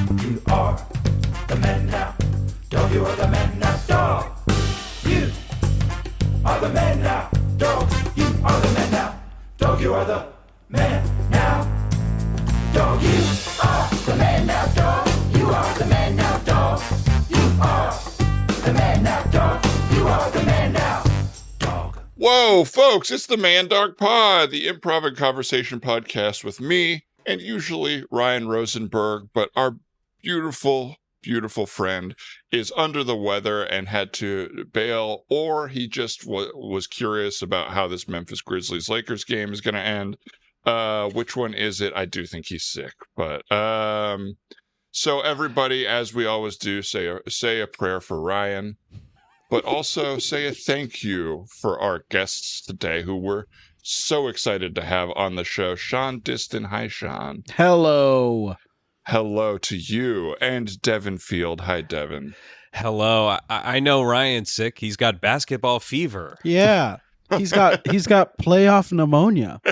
You are the man now. Dog, you are the man now. Dog, you are the man now. Dog, you are the man now. Dog, you are the man now. Dog, you are the man now. Dog, you are the man now. Dog, you are the man now. Dog, you are the man now. Dog. Whoa, folks, it's the ManDog Pod, the improv and conversation podcast with me and usually Ryan Rosenberg, but our beautiful friend is under the weather and had to bail, or he just was curious about how this Memphis Grizzlies-Lakers game is going to end. Which one is it? I do think he's sick, but so everybody, as we always do, say a prayer for Ryan, but also say a thank you for our guests today, who we're so excited to have on the show. Shaun Diston. Hi, Shaun. Hello. Hello to you. And Devin Field. Hi, Devin. Hello. I know Ryan's sick. He's got basketball fever. Yeah. He's got playoff pneumonia.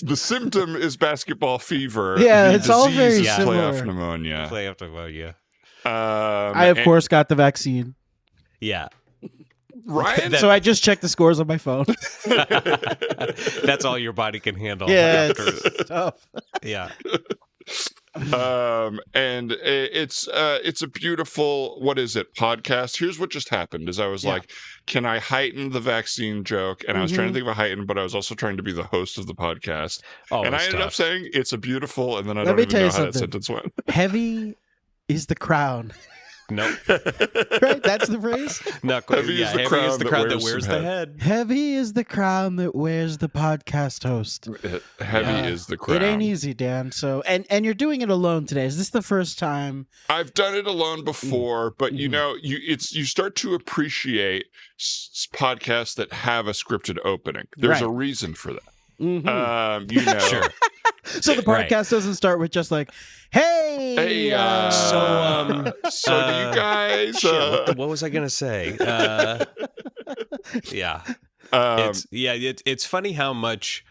The symptom is basketball fever. Yeah, the it's all very disease is similar. Playoff pneumonia. Playoff pneumoniya. I, of course, got the vaccine. Yeah. Ryan? So I just checked the scores on my phone. That's all your body can handle. Yeah, it's tough. Yeah. And it's a beautiful, what is it, podcast. Here's what just happened is I was like, can I heighten the vaccine joke? And I was trying to think of a heighten, but I was also trying to be the host of the podcast. Oh, and I ended up saying it's a beautiful, and then I Let don't me even tell know you how that something. sentence went. Heavy is the crown. Nope. Right? That's the phrase? Not quite. Heavy is Yeah, the heavy crown is the that crown that wears wears some the head. head. Heavy is the crown that wears the podcast host. Heavy is the crown. It ain't easy, Dan. So and you're doing it alone today. Is this the first time? I've done it alone before, but you know, you start to appreciate podcasts that have a scripted opening. There's a reason for that. Mm-hmm. You know, Sure. So the podcast doesn't start with just like, hey, so do you guys? Shit, what was I gonna say? Yeah. It's funny how much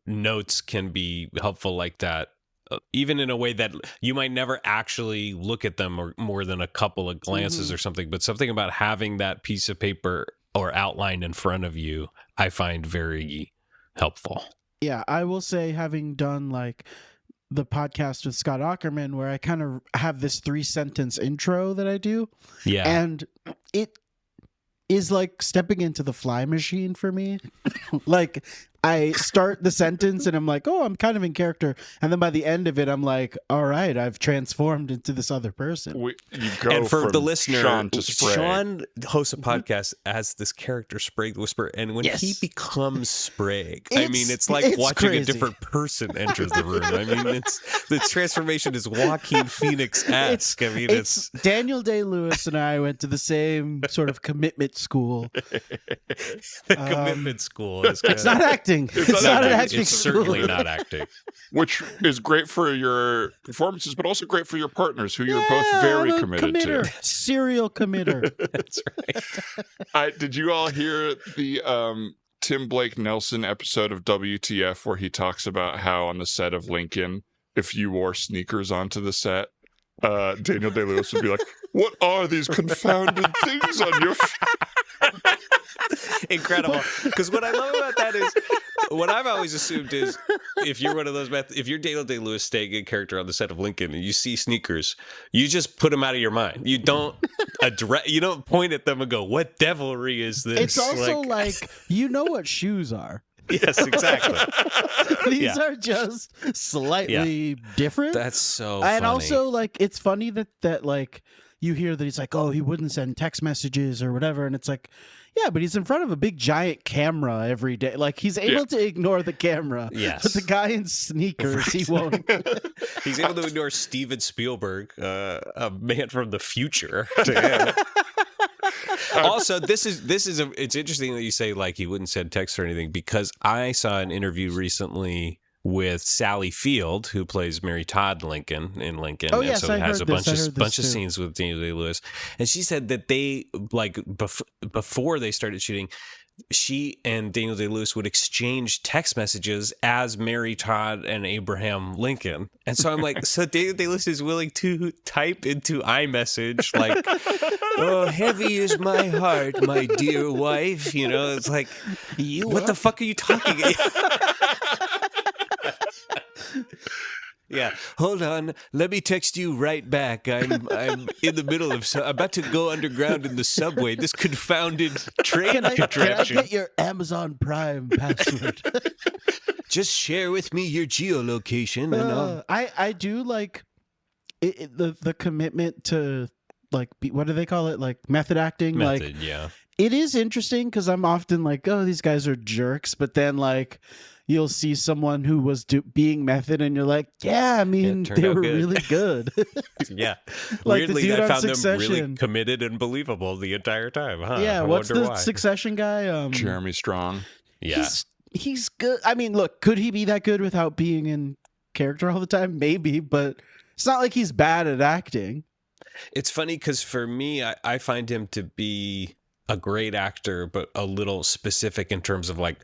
notes can be helpful like that, even in a way that you might never actually look at them or more than a couple of glances or something. But something about having that piece of paper or outline in front of you, I find very helpful. Yeah, I will say, having done like the podcast with Scott Aukerman, where I kind of have this 3-sentence intro that I do. Yeah. And it is like stepping into the fly machine for me. Like, I start the sentence and I'm like, oh, I'm kind of in character. And then by the end of it, I'm like, all right, I've transformed into this other person. You go And for from the listener, Shaun to Sprague. Shaun hosts a podcast as this character Sprague the Whisperer, and when he becomes Sprague, I mean, it's like watching crazy. a different person enter the room. I mean, the transformation is Joaquin Phoenix-esque. I mean, it's Daniel Day-Lewis and I went to the same sort of commitment school. the commitment school. It's not acting. It's not an acting It's school. certainly not acting. Which is great for your performances, but also great for your partners, who you're both very I'm a committed committer. to. Serial committer. That's right. Did you all hear the Tim Blake Nelson episode of WTF where he talks about how on the set of Lincoln, if you wore sneakers onto the set, Daniel Day-Lewis would be like, "What are these confounded things on your feet?" Incredible. Because what I love about that is, what I've always assumed is, if you're one of those, if you're Daniel Day-Lewis staying in character on the set of Lincoln and you see sneakers, you just put them out of your mind. You don't you don't point at them and go, "What devilry is this?" It's also like you know what shoes are. Yes, exactly. These are just slightly different. That's so And funny. also, like, it's funny that like you hear that he's like, oh, he wouldn't send text messages or whatever, and it's like, yeah, but he's in front of a big giant camera every day. Like, he's able to ignore the camera. Yes. But the guy in sneakers, he won't. He's able to ignore Steven Spielberg, a man from the future. To him. Also, it's interesting that you say like he wouldn't send text or anything, because I saw an interview recently with Sally Field, who plays Mary Todd Lincoln in Lincoln. Oh, and yes, so I it has heard a this. bunch I of heard this too. scenes with Daniel Day-Lewis. And she said that they, like, before they started shooting, she and Daniel Day-Lewis would exchange text messages as Mary Todd and Abraham Lincoln. And so I'm like, so Daniel Day-Lewis is willing to type into iMessage like, oh, heavy is my heart, my dear wife. You know, it's like, what the fuck are you talking about? Yeah, hold on. Let me text you right back. I'm in the middle of about to go underground in the subway. This confounded train contraption. Can I get your Amazon Prime password? Just share with me your geolocation. And I do like the commitment to like what do they call it? Like method acting. Method, like yeah. It is interesting because I'm often like, oh, these guys are jerks, but then like. You'll see someone who was being method, and you're like, "Yeah, I mean, they were really good." Yeah, like weirdly, I found Succession. them really committed and believable the entire time. Huh? Yeah, what's the Succession guy? Jeremy Strong. Yeah, he's good. I mean, look, could he be that good without being in character all the time? Maybe, but it's not like he's bad at acting. It's funny because for me, I find him to be a great actor, but a little specific in terms of like.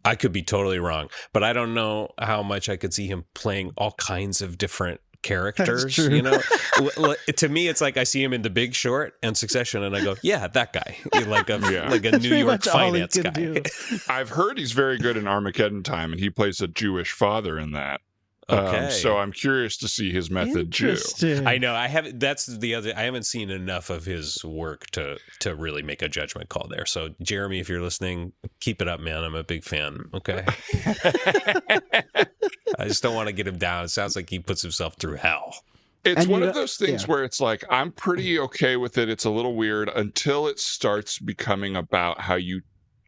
I could be totally wrong, but I don't know how much I could see him playing all kinds of different characters. You know, to me, it's like I see him in The Big Short and Succession, and I go, "Yeah, that guy, like a New York finance guy." I've heard he's very good in Armageddon Time, and he plays a Jewish father in that. Okay. So I'm curious to see his method too. I know I haven't. That's the other. I haven't seen enough of his work to really make a judgment call there. So Jeremy, if you're listening, keep it up, man. I'm a big fan. Okay. I just don't want to get him down. It sounds like he puts himself through hell. It's one of those things where it's like I'm pretty okay with it. It's a little weird until it starts becoming about how you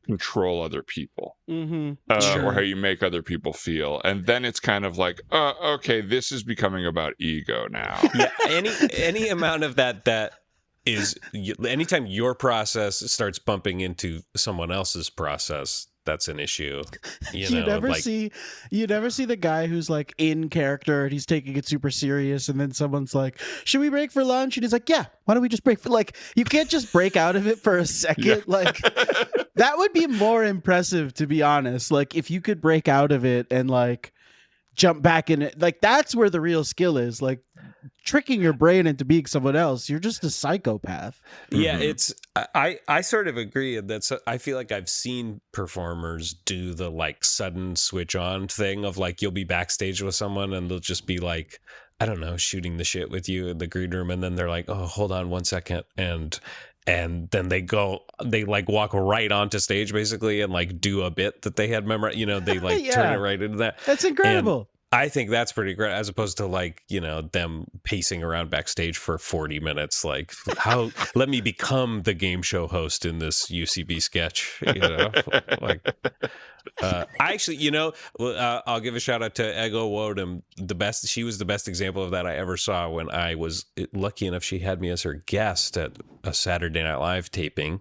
control other people or how you make other people feel, and then it's kind of like okay, this is becoming about ego now. Yeah, any amount of that is anytime your process starts bumping into someone else's process, that's an issue. You never see the guy who's like in character and he's taking it super serious, and then someone's like, should we break for lunch? And he's like, yeah, why don't we just break for, like, you can't just break out of it for a second. Yeah. Like that would be more impressive, to be honest. Like if you could break out of it and like jump back in it, like that's where the real skill is. Like tricking your brain into being someone else, you're just a psychopath. Yeah, it's I sort of agree, and that's I feel like I've seen performers do the like sudden switch on thing of like you'll be backstage with someone and they'll just be like, I don't know, shooting the shit with you in the green room, and then they're like, oh, hold on 1 second, and then they like walk right onto stage basically and like do a bit that they had memorized, you know, they like turn it right into that. That's incredible. And I think that's pretty great, as opposed to like, you know, them pacing around backstage for 40 minutes. Like, how, let me become the game show host in this UCB sketch, you know, like, I actually, you know, I'll give a shout out to Ego Wodem. She was the best example of that I ever saw when I was lucky enough. She had me as her guest at a Saturday Night Live taping,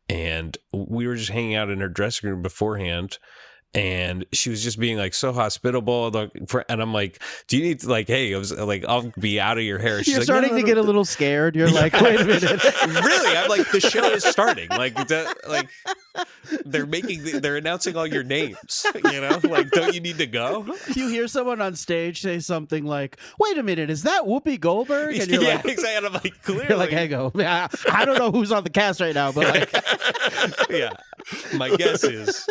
and we were just hanging out in her dressing room beforehand. And she was just being like so hospitable, and I'm like, "Do you need to, like, hey, I was like, I'll be out of your hair." She's You're like, starting to get a little scared. You're like, "Wait a minute, really?" I'm like, "The show is starting. Like, they're announcing all your names. You know, like, don't you need to go?" You hear someone on stage say something like, "Wait a minute, is that Whoopi Goldberg?" And you're like, exactly. And I'm like, clearly, you're like, "Hey, go." I don't know who's on the cast right now, but like, yeah, my guess is.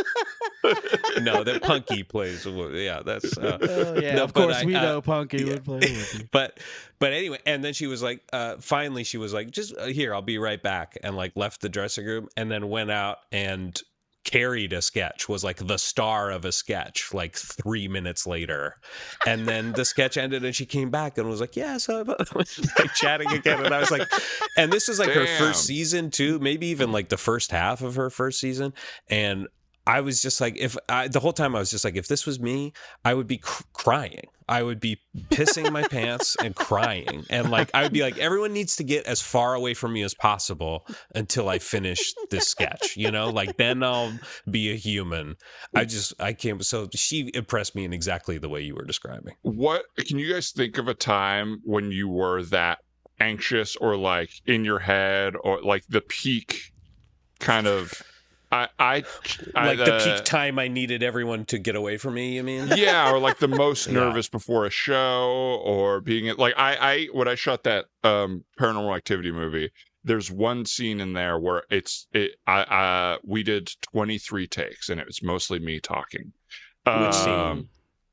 No, that Punky plays. Yeah, that's. Yeah, no, of course we know Punky would play Whoopi. But anyway, and then she was like, finally, she was like, just here, I'll be right back, and like left the dressing room, and then went out and carried a sketch, was like the star of a sketch like 3 minutes later, and then the sketch ended and she came back and was like, yeah, so I was like chatting again, and I was like, and this was like her first season too, maybe even like the first half of her first season, and I was just like, the whole time I was just like, if this was me, I would be crying. I would be pissing my pants and crying. And like, I would be like, everyone needs to get as far away from me as possible until I finish this sketch, you know, like then I'll be a human. So she impressed me in exactly the way you were describing. What, can you guys think of a time when you were that anxious or like in your head or like the peak kind of Like the peak time I needed everyone to get away from me, you mean? Yeah, or like the most nervous before a show, or being like when I shot that Paranormal Activity movie, there's one scene in there where we did 23 takes, and it was mostly me talking. Which scene?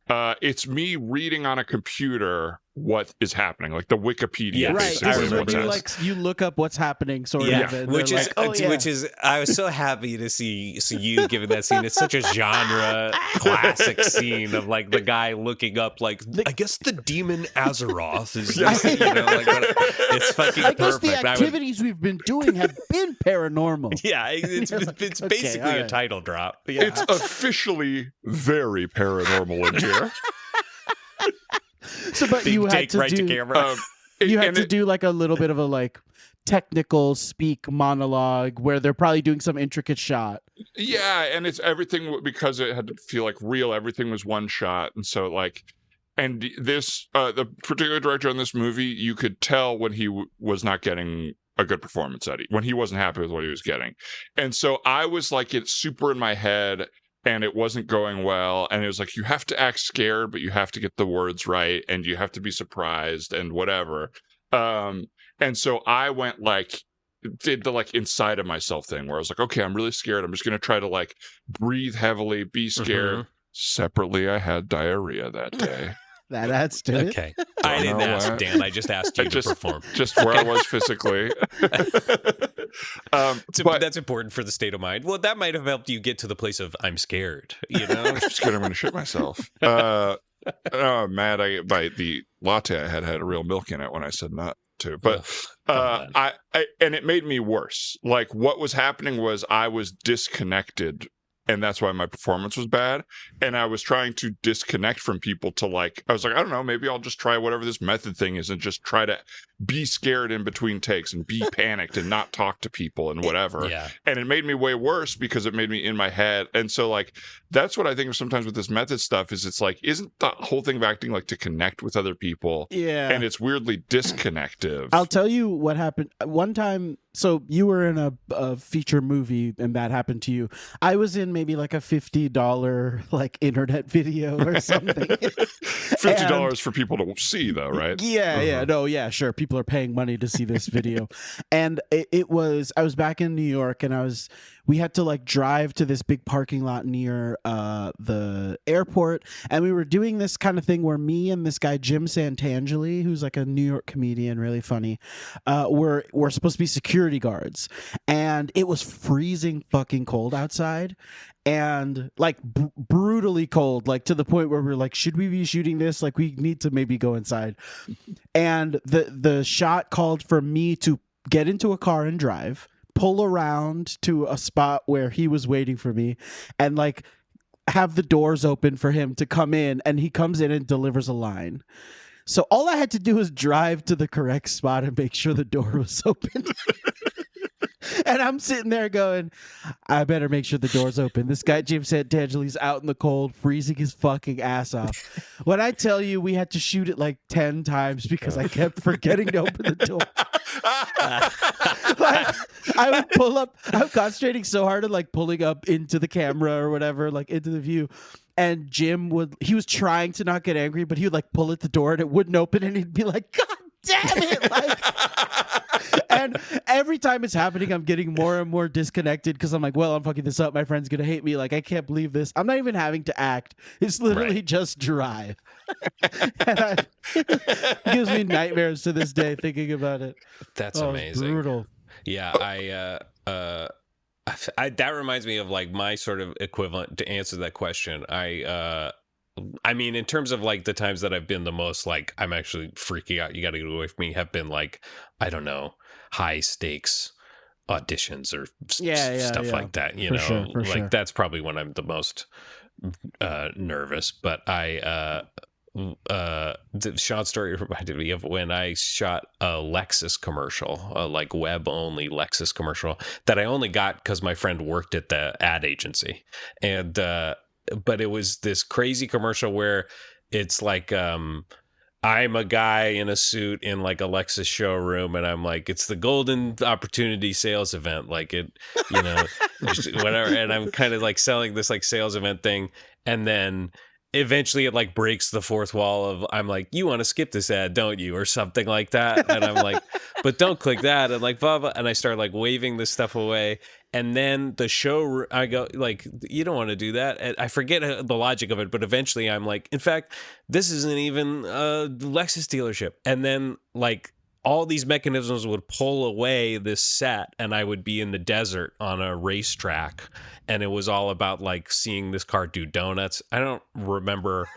It's me reading on a computer what is happening, like the Wikipedia. Right. Basically, This is when you look up what's happening, sort of. And which like, is I was so happy to see you giving that scene. It's such a genre classic scene of like the guy looking up, like I guess the demon Azeroth is, it's fucking I guess perfect. the activities we've been doing have been paranormal. Yeah, it's basically a title drop. Yeah. It's officially very paranormal in here. So, but you had to do camera. You had to do like a little bit of a like technical speak monologue where they're probably doing some intricate shot. Yeah, and it's everything, because it had to feel like real. Everything was one shot, and so like, and this the particular director on this movie, you could tell when he was not getting a good performance at it, when he wasn't happy with what he was getting, and so I was like, it's super in my head. And it wasn't going well. And it was like, you have to act scared, but you have to get the words right. And you have to be surprised and whatever. And so I went did the like inside of myself thing where I was like, okay, I'm really scared. I'm just going to try to like breathe heavily, be scared. Mm-hmm. Separately, I had diarrhea that day. That adds to it. Okay. I didn't ask, Dan. I just asked you to perform. Just where I was physically. But that's important for the state of mind. Well, that might have helped you get to the place of I'm scared, I'm scared I'm going to shit myself. Mad by the latte I had a real milk in it when I said not to. But I and it made me worse. Like what was happening was I was disconnected. And that's why my performance was bad. And I was trying to disconnect from people to like, I was like, I don't know, maybe I'll just try whatever this method thing is and just try to be scared in between takes and be panicked and not talk to people and whatever. Yeah. And it made me way worse because it made me in my head. And so like, that's what I think of sometimes with this method stuff is it's like, isn't the whole thing of acting like to connect with other people? Yeah. And it's weirdly disconnective. I'll tell you what happened. One time, so you were in a feature movie and that happened to you. I was in maybe like a $50 like internet video or something. $50 for people to see though, right? Yeah, yeah. No, yeah, sure. People are paying money to see this video. And I was back in New York and we had to like drive to this big parking lot near the airport. And we were doing this kind of thing where me and this guy, Jim Santangeli, who's like a New York comedian, really funny, we're supposed to be security guards. And it was freezing fucking cold outside. And like brutally cold, like to the point where we're like, should we be shooting this? Like we need to maybe go inside. And the shot called for me to get into a car and drive, pull around to a spot where he was waiting for me, and like have the doors open for him to come in, and he comes in and delivers a line. So all I had to do was drive to the correct spot and make sure the door was open. And I'm sitting there going, I better make sure the door's open. This guy, Jim Santangeli's out in the cold, freezing his fucking ass off. When I tell you we had to shoot it like 10 times because I kept forgetting to open the door. Like, I would pull up. I'm concentrating so hard on like pulling up into the camera or whatever, like into the view. And Jim he was trying to not get angry, but he would like pull at the door and it wouldn't open, and he'd be like, God damn it. Like, and every time it's happening, I'm getting more and more disconnected because I'm like, well, I'm fucking this up. My friend's going to hate me. Like, I can't believe this. I'm not even having to act. It's literally just drive. And it gives me nightmares to this day thinking about it. That's amazing. Brutal. Yeah, that reminds me of like my sort of equivalent to answer that question. I mean, in terms of like the times that I've been the most like I'm actually freaking out, you got to get away from me, have been like, I don't know, high stakes auditions or stuff like that. You know, like that's probably when I'm the most nervous. But Shaun's story reminded me of when I shot a Lexus commercial, a like web only Lexus commercial that I only got because my friend worked at the ad agency. And but it was this crazy commercial where it's like I'm a guy in a suit in like a Lexus showroom, and I'm like, it's the golden opportunity sales event, like it, you know, just whatever. And I'm kind of like selling this like sales event thing, and then eventually it like breaks the fourth wall of I'm like, you want to skip this ad, don't you, or something like that, and I'm like, but don't click that, and like blah blah, and I start like waving this stuff away. And then the show, I go like, you don't want to do that. And I forget the logic of it, but eventually I'm like, in fact, this isn't even a Lexus dealership. And then like all these mechanisms would pull away this set, and I would be in the desert on a racetrack. And it was all about like seeing this car do donuts. I don't remember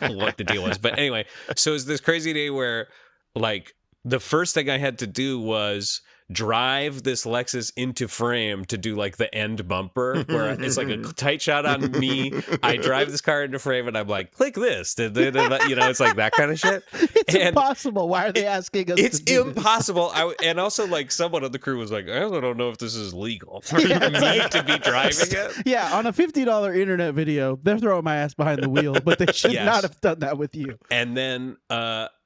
what the deal was, but anyway, so it was this crazy day where like the first thing I had to do was drive this Lexus into frame to do like the end bumper where it's like a tight shot on me. I drive this car into frame and I'm like, click this, you know, it's like that kind of shit. It's impossible. Why are they asking us? It's to do impossible. And also like someone on the crew was like, I also don't know if this is legal for me to be driving it. Yeah, on a $50 internet video, they're throwing my ass behind the wheel, but they should not have done that with you. And then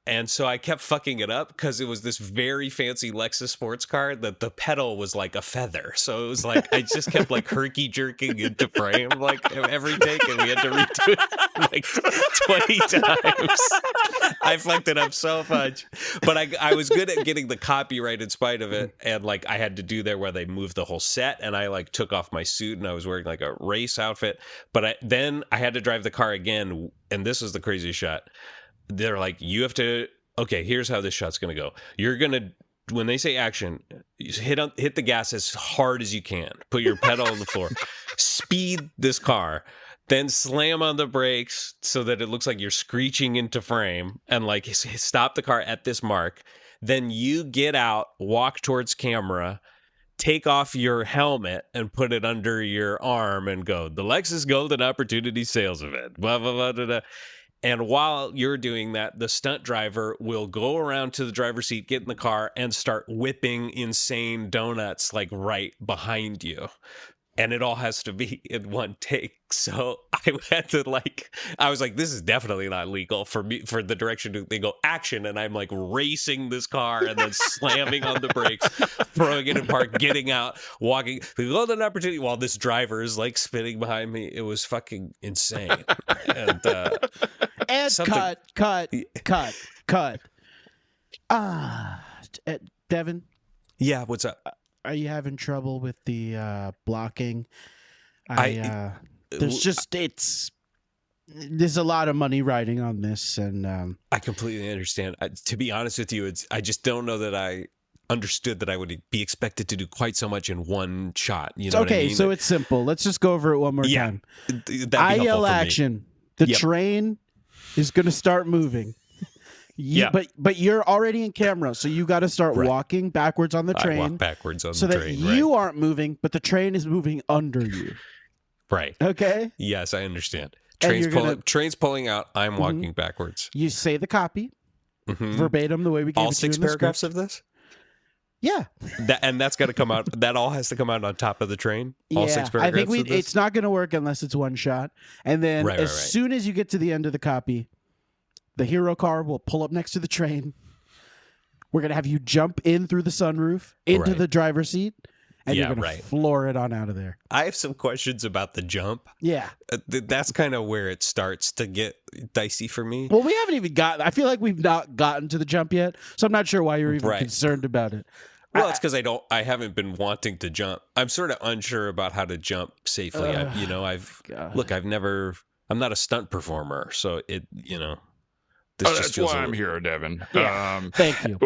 and so I kept fucking it up because it was this very fancy Lexus sports car that the pedal was like a feather. So it was like I just kept like herky jerking into frame like every take, and we had to redo it like 20 times. I fucked it up so much. But I was good at getting the copyright in spite of it. And like I had to do there where they moved the whole set, and I like took off my suit and I was wearing like a race outfit. But then I had to drive the car again, and this was the craziest shot. They're like, you have to, okay, here's how this shot's going to go. You're going to, when they say action, you hit the gas as hard as you can. Put your pedal on the floor. Speed this car. Then slam on the brakes so that it looks like you're screeching into frame, and like stop the car at this mark. Then you get out, walk towards camera, take off your helmet and put it under your arm and go, the Lexus Golden Opportunity Sales Event. Blah, blah, blah, blah, blah. And while you're doing that, the stunt driver will go around to the driver's seat, get in the car, and start whipping insane donuts like right behind you. And it all has to be in one take. So I had to like, I was like, this is definitely not legal for me, for the direction they go action. And I'm like racing this car and then slamming on the brakes, throwing it in park, getting out, walking, the golden opportunity while this driver is like spinning behind me. It was fucking insane. And cut. Devin? Yeah, what's up? Are you having trouble with the blocking? There's a lot of money riding on this, and I completely understand. To be honest with you, I just don't know that I understood that I would be expected to do quite so much in one shot. You know what I mean? So it's simple. Let's just go over it one more time. I yell action. The train is going to start moving. But you're already in camera, so you got to start walking backwards on the train. I walk backwards on the train. So that you aren't moving, but the train is moving under you. Right. Okay? Yes, I understand. Train's pulling out. I'm walking backwards. You say the copy verbatim the way we gave all it to you 6 paragraphs of this? Yeah. And that's got to come out. That all has to come out on top of the train? All 6 paragraphs I think it's not going to work unless it's one shot. And then as soon as you get to the end of the copy, the hero car will pull up next to the train. We're going to have you jump in through the sunroof into the driver's seat, and you're going to floor it on out of there. I have some questions about the jump. Yeah. That's kind of where it starts to get dicey for me. Well, we haven't even I feel like we've not gotten to the jump yet, so I'm not sure why you're even concerned about it. Well, it's because I haven't been wanting to jump. I'm sort of unsure about how to jump safely. I'm not a stunt performer, so that's why I'm here, Devin. Yeah. Thank you.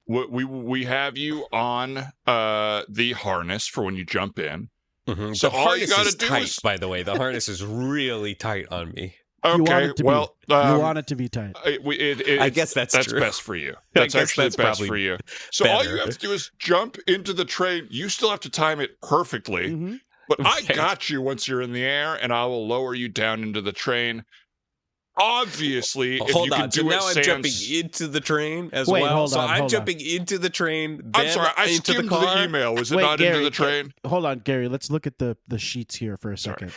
We have you on the harness for when you jump in. Mm-hmm. So all you got to do tight, is, by the way, the harness is really tight on me. Okay, you want it to be tight. I guess that's true. Best for you. That's actually best for you. So better. All you have to do is jump into the train. You still have to time it perfectly, but I got you once you're in the air, and I will lower you down into the train. Obviously, hold on. So now I'm jumping into the train as well. I'm jumping into the train. Then I'm sorry, I skimmed the email. Was it not into the train? Hold on, Gary. Let's look at the sheets here for a second.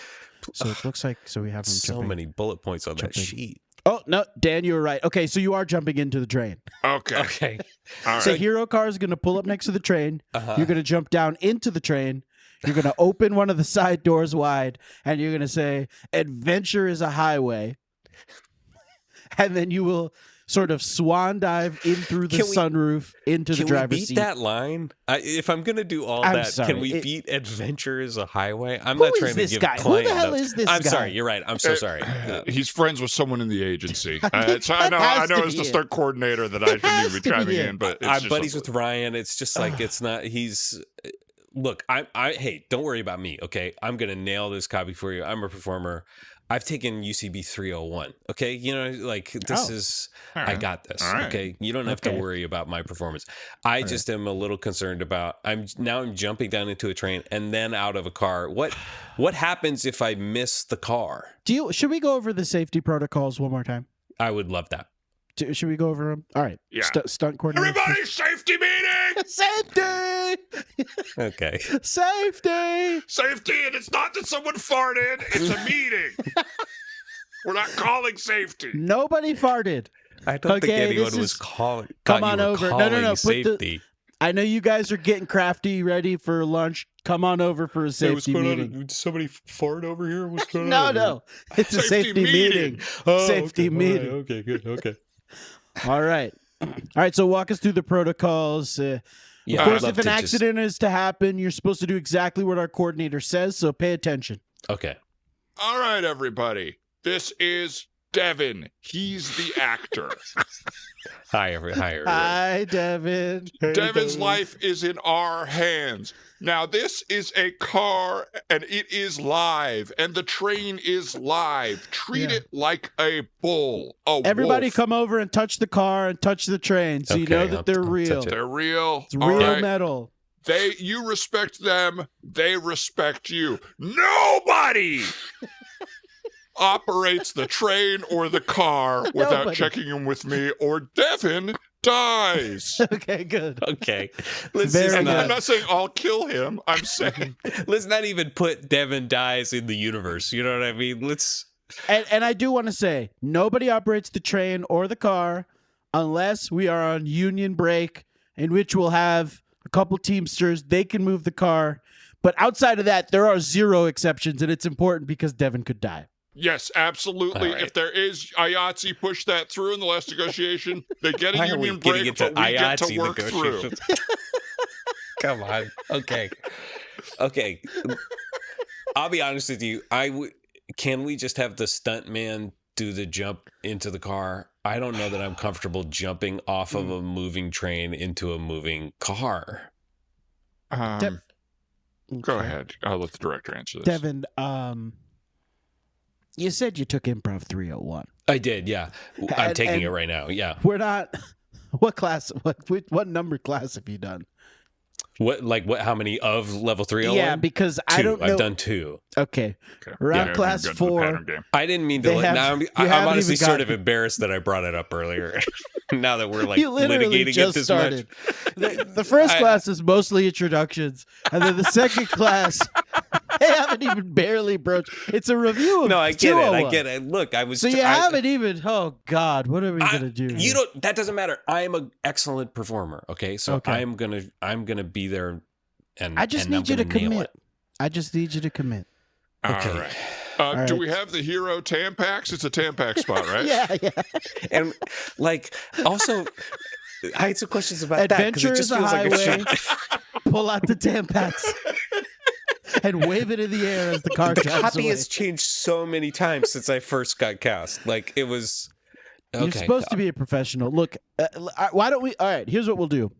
So it looks like we have them so many bullet points on that sheet. Oh, no, Dan, you were right. Okay, so you are jumping into the train. Okay. All right. So hero car is going to pull up next to the train. Uh-huh. You're going to jump down into the train. You're going to open one of the side doors wide, and you're going to say, "Adventure is a highway." And then you will sort of swan dive in through the sunroof into the driver's seat. Can we beat that line? If I'm going to do all I'm that, sorry, can we beat "Adventure is a highway"? I'm Who not is trying this to give guy? Who client the hell notes. is this I'm guy? sorry. You're right. I'm so sorry. He's friends with someone in the agency. So That I has know to as be the it. stunt coordinator that I shouldn't has even be to be chiming it. in, but it's I'm just buddies with Ryan. It's just like it's not. He's look. Hey, don't worry about me. Okay, I'm gonna nail this copy for you. I'm a performer. I've taken UCB 301. Okay, you know, like this is. All I right. got this. All right. Okay, you don't have to worry about my performance. I just am a little concerned about. I'm jumping down into a train and then out of a car. What happens if I miss the car? Should we go over the safety protocols one more time? I would love that. Should we go over them? All right. Yeah. Stunt coordinator. Everybody, safety meeting! Safety! Okay. Safety! Safety, and it's not that someone farted, it's a meeting. We're not calling safety. Nobody farted. I don't think Okay, anyone this was is- calling. Come thought you on were over. No, no, calling no, put the- Safety. I know you guys are getting crafty, ready for lunch. Come on over for a safety meeting. Did somebody fart over here? What's going No. It's a Safety safety meeting. Oh, Safety okay. meeting. All right. Okay, good. Okay. All right. All right. So walk us through the protocols. Yeah, Of I'd course, love if an to just- accident is to happen, you're supposed to do exactly what our coordinator says. So pay attention. Okay. All right, everybody. This is Devin. He's the actor. Hi, everybody. Hi, Devin. Hey, Devin's Devin. life is in our hands. Now, this is a car, and it is live, and the train is live. Treat Yeah. it like a bull, a Everybody wolf. come over and touch the car and touch the train so you Okay, know that they're I'll real. touch it. They're real. It's All real right. metal. You respect them. They respect you. Nobody operates the train or the car without Nobody. checking in with me, or Devin dies. Okay, good. Okay. Let's Very just And I'm good. not saying I'll kill him. I'm saying let's not even put Devin dies in the universe. You know what I mean? Let's. And I do want to say, nobody operates the train or the car unless we are on union break, in which we'll have a couple Teamsters. They can move the car. But outside of that, there are zero exceptions, and it's important because Devin could die. yes, absolutely. All right. If there is IATSE, push that through in the last negotiation. They get a Why are we union getting break, into but we get to IATSE work through. negotiations? Come on. Okay. Okay. I'll be honest with you. Can we just have the stunt man do the jump into the car? I don't know that I'm comfortable jumping off of a moving train into a moving car. Go ahead. I'll let the director answer this. Devin, you said you took improv 301. I did, yeah. I'm And- taking and- it right now. Yeah. We're not. What class? What number class have you done? What? How many of level 301? Yeah, because I Two. don't know. I've done 2. Okay, Okay. around Yeah, class I'm good with the 4. pattern game. I didn't mean to. They have- Now you I'm haven't honestly even sort of gotten- embarrassed that I brought it up earlier. Now that we're like you literally litigating it just this started. much. The first I- class is mostly introductions, and then the second class, they haven't even barely broached. It's a review of No, I get it. I 201. get it. Look, I was. So you haven't even. Oh God, what are we I- gonna do? You here? don't. That doesn't matter. I am an excellent performer. Okay, so Okay. I'm gonna be there. And I just and I'm need you to gonna nail commit. it. I just need you to commit. Okay. All right. All Do right. we have the hero Tampax? It's a Tampax spot, right? Yeah. And like, also, I had some questions about Adventure that is because a it just feels like highway. Pull out the Tampax and wave it in the air as the car the drives copy away. has changed so many times since I first got cast. Like it was. Okay. You're supposed to be a professional. Look, why don't we? All right, here's what we'll do.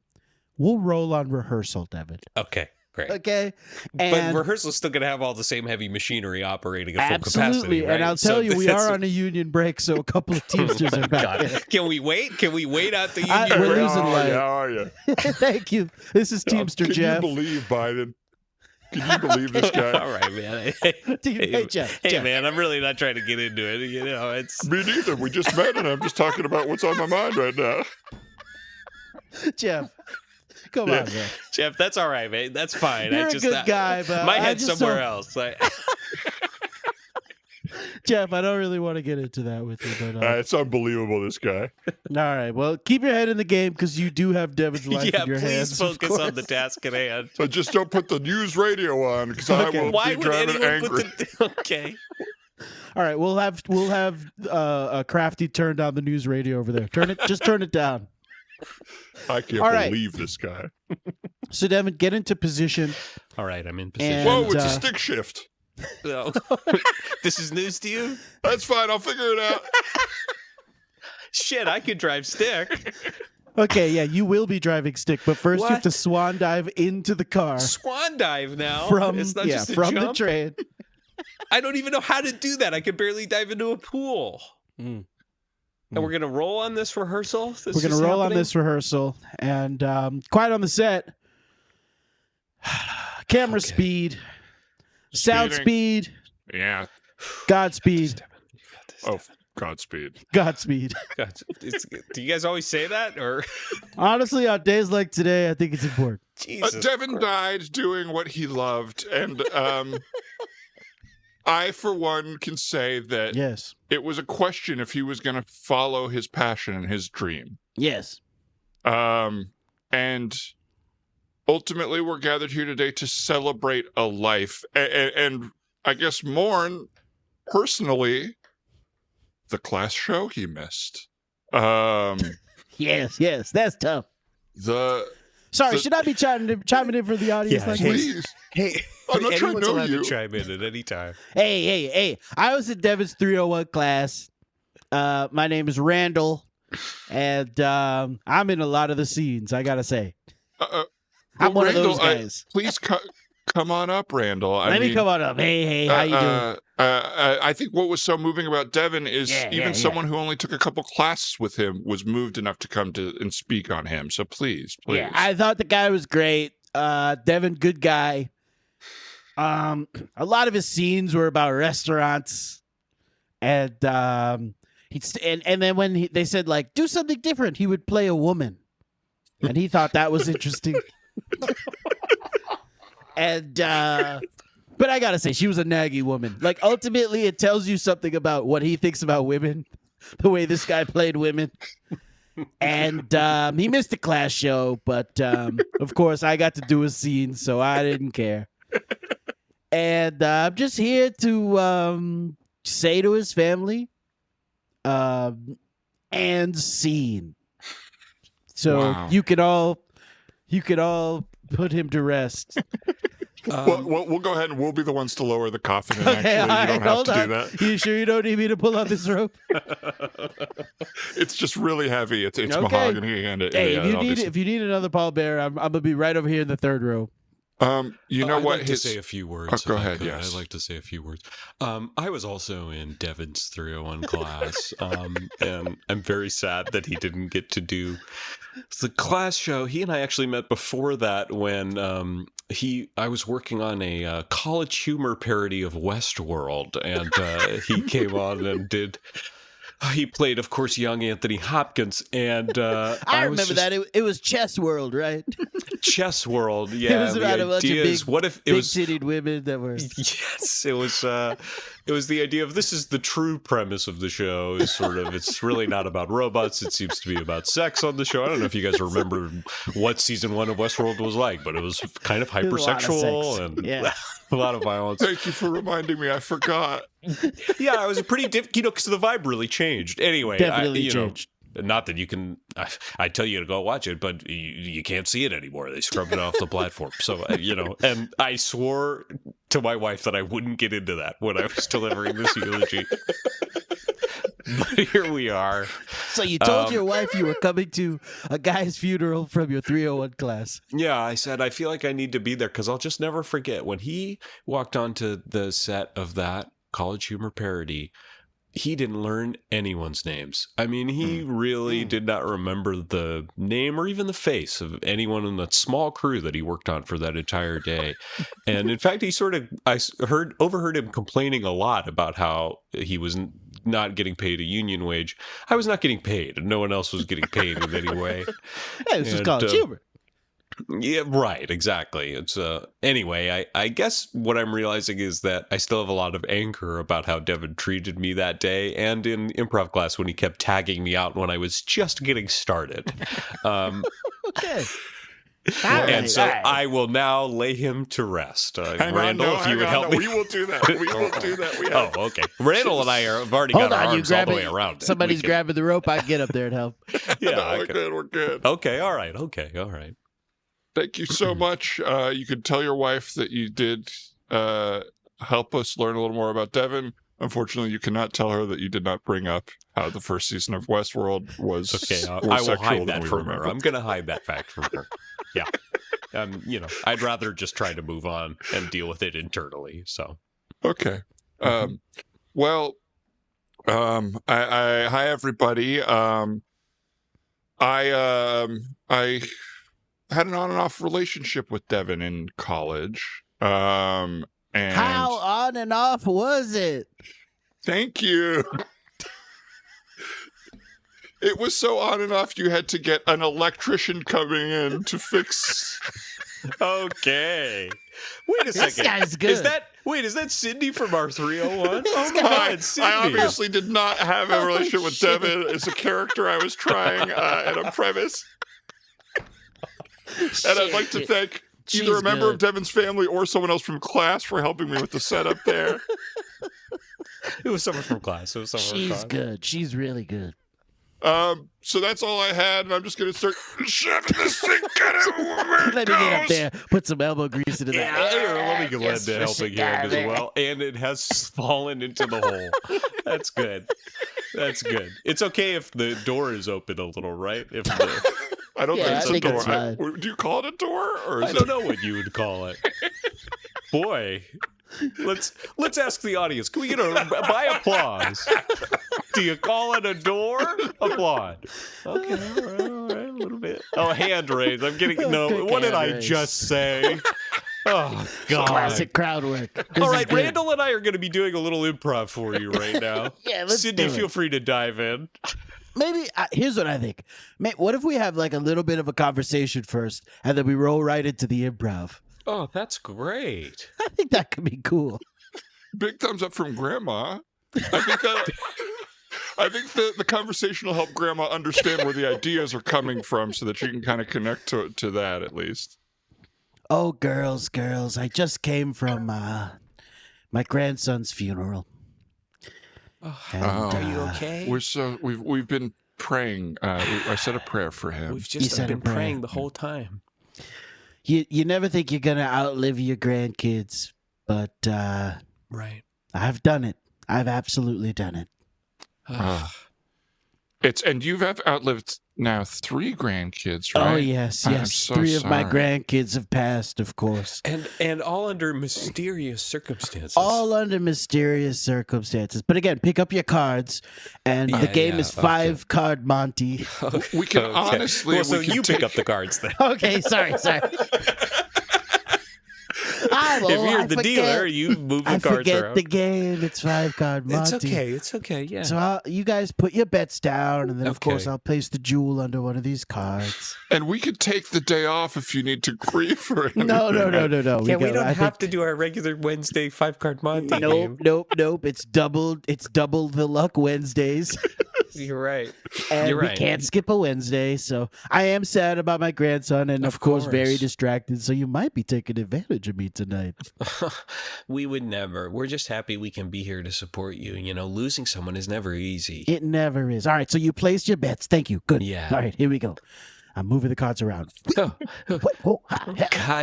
We'll roll on rehearsal, Devin. Okay. Great. Okay, But and rehearsal's still going to have all the same heavy machinery operating at full capacity, absolutely. right? And I'll tell So you, we that's- are on a union break, so a couple of Teamsters are back God. there. Can we wait? Can we wait out the I- union? we're break? losing light. Are you? Thank you. This is Teamster Can Jeff. you believe Biden? Can you believe this guy? All right, man. Hey, Jeff. Hey, Jeff. man, I'm really not trying to get into it. You know, it's Me neither. We just met, and I'm just talking about what's on my mind right now. Jeff. Come Yeah. on, man. Jeff. That's all right, man. That's fine. You're a good guy, but my I head's just somewhere don't- else. Like, Jeff, I don't really want to get into that with you, but It's unbelievable, this guy. all right. Well, keep your head in the game because you do have Devin's life in your hands. Please focus on the task at hand. So just don't put the news radio on because I will Why be would driving anyone angry. put the... Okay. All right, we'll have a Crafty turn down the news radio over there. Just turn it down. I can't All right. believe this guy. So, Devin, get into position. All right, I'm in position. And, Whoa, it's a stick shift. No. This is news to you? That's fine. I'll figure it out. Shit, I could drive stick. Okay, yeah, you will be driving stick, but first you have What? to swan dive into the car Swan dive now. from it's not just a from the jump. train. I don't even know how to do that. I could barely dive into a pool. And we're gonna roll on this rehearsal. We're gonna roll on this rehearsal, and quiet on the set. Camera speed, sound Speeding. speed, Yeah. Godspeed, Oh, Godspeed. Godspeed. God, do you guys always say that, or Honestly, on days like today, I think it's important. Jesus? Devin died doing what he loved, and I, for one, can say that Yes, it was a question if he was going to follow his passion and his dream. yes. And ultimately, we're gathered here today to celebrate a life, and I guess mourn personally the class show he missed. Yes, that's tough. Sorry, should I be chiming in for the audience? Yeah, like hey. this? Please. Hey, I'm not trying to anyone's know allowed you. to chime in at any time. Hey. I was in Devin's 301 class. My name is Randall, and I'm in a lot of the scenes, I gotta say. I'm one of those guys. Please come on up, Randall. Let me come on up. Hey, how you doing? I think what was so moving about Devin is Yeah. someone who only took a couple classes with him was moved enough to come to and speak on him. So please. Yeah, I thought the guy was great. Devin, good guy. A lot of his scenes were about restaurants, and and then when they said like do something different, he would play a woman, and he thought that was interesting. And but I gotta say, she was a naggy woman. Like ultimately, it tells you something about what he thinks about women, the way this guy played women. And he missed the class show, but of course I got to do a scene, so I didn't care. And I'm just here to say to his family, and scene. So Wow. you could all put him to rest. We'll go ahead and we'll be the ones to lower the coffin. And Okay, actually, you don't have hold to do on. that. You sure you don't need me to pull on this rope? It's just really heavy. It's Okay. mahogany and Hey, obviously- if you need another pallbearer, I'm gonna be right over here in the third row. you know I'd what? like to say a few words. Oh, go if I ahead, could. yes. I'd like to say a few words. I was also in Devin's 301 class, and I'm very sad that he didn't get to do the class show. He and I actually met before that when I was working on a college humor parody of Westworld, and he came on and did. He played, of course, young Anthony Hopkins, and I remember that. It was Chess World, right? Chess World. Yeah, It was about a bunch of big, what if it big was titted women that were. Yes, it was. It was the idea of this is the true premise of the show. Is sort of it's really not about robots. It seems to be about sex on the show. I don't know if you guys remember what season 1 of Westworld was like, but it was kind of There was a lot of hypersexual sex. and Yeah. a lot of violence. Thank you for reminding me. I forgot. Yeah, it was a pretty because the vibe really changed. Anyway, Definitely changed. Not that you can. I tell you to go watch it, but you can't see it anymore. They scrubbed it off the platform. So and I swore to my wife that I wouldn't get into that when I was delivering this eulogy. But here we are. So you told your wife you were coming to a guy's funeral from your 301 class. Yeah, I said I feel like I need to be there because I'll just never forget when he walked onto the set of that college humor parody. He didn't learn anyone's names. I mean, he really did not remember the name or even the face of anyone in that small crew that he worked on for that entire day. And in fact, I overheard him complaining a lot about how he was not getting paid a union wage. I was not getting paid, and no one else was getting paid in any way. Hey, this is college humor. Yeah, right. Exactly. It's anyway, I guess what I'm realizing is that I still have a lot of anger about how Devin treated me that day and in improv class when he kept tagging me out when I was just getting started. Okay. And so I will now lay him to rest. Randall, if you would help me. We will do that. We will do that. We have... Oh, okay. Randall and I have already got our arms all the way around it. Somebody's grabbing the rope. I can get up there and help. Yeah, no, we're good. We're good. Okay, all right. Thank you so much. You could tell your wife that you did help us learn a little more about Devin. Unfortunately, you cannot tell her that you did not bring up how the first season of Westworld was okay. more I will hide that from remember. her. I'm going to hide that fact from her. Yeah. I'd rather just try to move on and deal with it internally. So. Okay. Well, hi everybody. I had an on and off relationship with Devin in college. And how on and off was it? Thank you. It was so on and off you had to get an electrician coming in to fix. Okay. Wait a second. This guy's good. Is that Sydney from our 301? Oh God, God, Sydney. I obviously did not have a relationship with Devin. It's a character I was trying at a premise. And I'd like to thank either a member of Devin's family or someone else from class for helping me with the setup there. It was someone from class. She's good. She's really good. So that's all I had, and I'm just gonna start shoving this thing. Let me get up there, put some elbow grease into that. Let me get led to helping hand as well, and it has fallen into the hole. That's good. It's okay if the door is open a little, right? I don't think it's a door. Do you call it a door, or I don't know what you would call it. Boy. Let's ask the audience. Can we get by applause? Do you call it a door? Applaud. Okay, all right, a little bit. Oh, hand raise. I'm getting What did I just say? Oh God! Classic crowd work. All right, Randall and I are going to be doing a little improv for you right now. Yeah, let's Sydney, feel free to dive in. Maybe here's what I think. What if we have like a little bit of a conversation first, and then we roll right into the improv? Oh, that's great. I think that could be cool. Big thumbs up from Grandma. I think the conversation will help Grandma understand where the ideas are coming from so that she can kind of connect to that at least. Oh, girls, I just came from my grandson's funeral. Are you okay? We've been praying. I said a prayer for him. We've just been praying the whole time. You never think you're gonna outlive your grandkids, but right. I've done it. I've absolutely done it. And you've outlived now 3 grandkids, right? Oh yes. So 3 of my grandkids have passed, of course, and all under mysterious circumstances. But again, pick up your cards, and the game is 5-card Monty. We can honestly. Well, so you pick up the cards then. Okay, sorry. If you're the dealer, you move the cards around. I forget the game. It's 5-card Monty. It's okay. Yeah. So you guys put your bets down, and then of course I'll place the jewel under one of these cards. And we could take the day off if you need to grieve or anything. No. We don't have to do our regular Wednesday 5-card Monty game. Nope. It's double the luck Wednesdays. You're right. And we can't skip a Wednesday, so I am sad about my grandson, and of course very distracted. So you might be taking advantage of me tonight. We would never. We're just happy we can be here to support you. Losing someone is never easy. It never is. All right, so you placed your bets. Thank you. Good. Yeah. All right, here we go. I'm moving the cards around. God,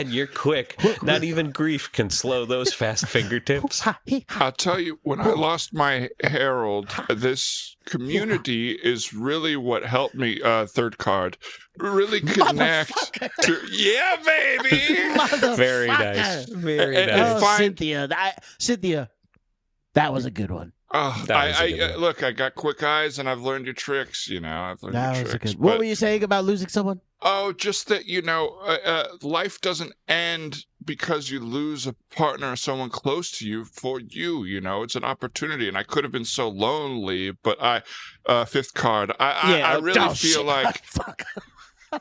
you're quick. Not even grief can slow those fast fingertips. I'll tell you, when I lost my Harold, this community is really what helped me, 3rd card, really connect to, yeah, baby! Very nice. Very nice. Oh, Cynthia, that was a good one. Look, I got quick eyes, and I've learned your tricks. I've learned your tricks. What were you saying about losing someone? Oh, just that life doesn't end because you lose a partner or someone close to you. For you, it's an opportunity, and I could have been so lonely. But 5th card, I really feel like. Fuck.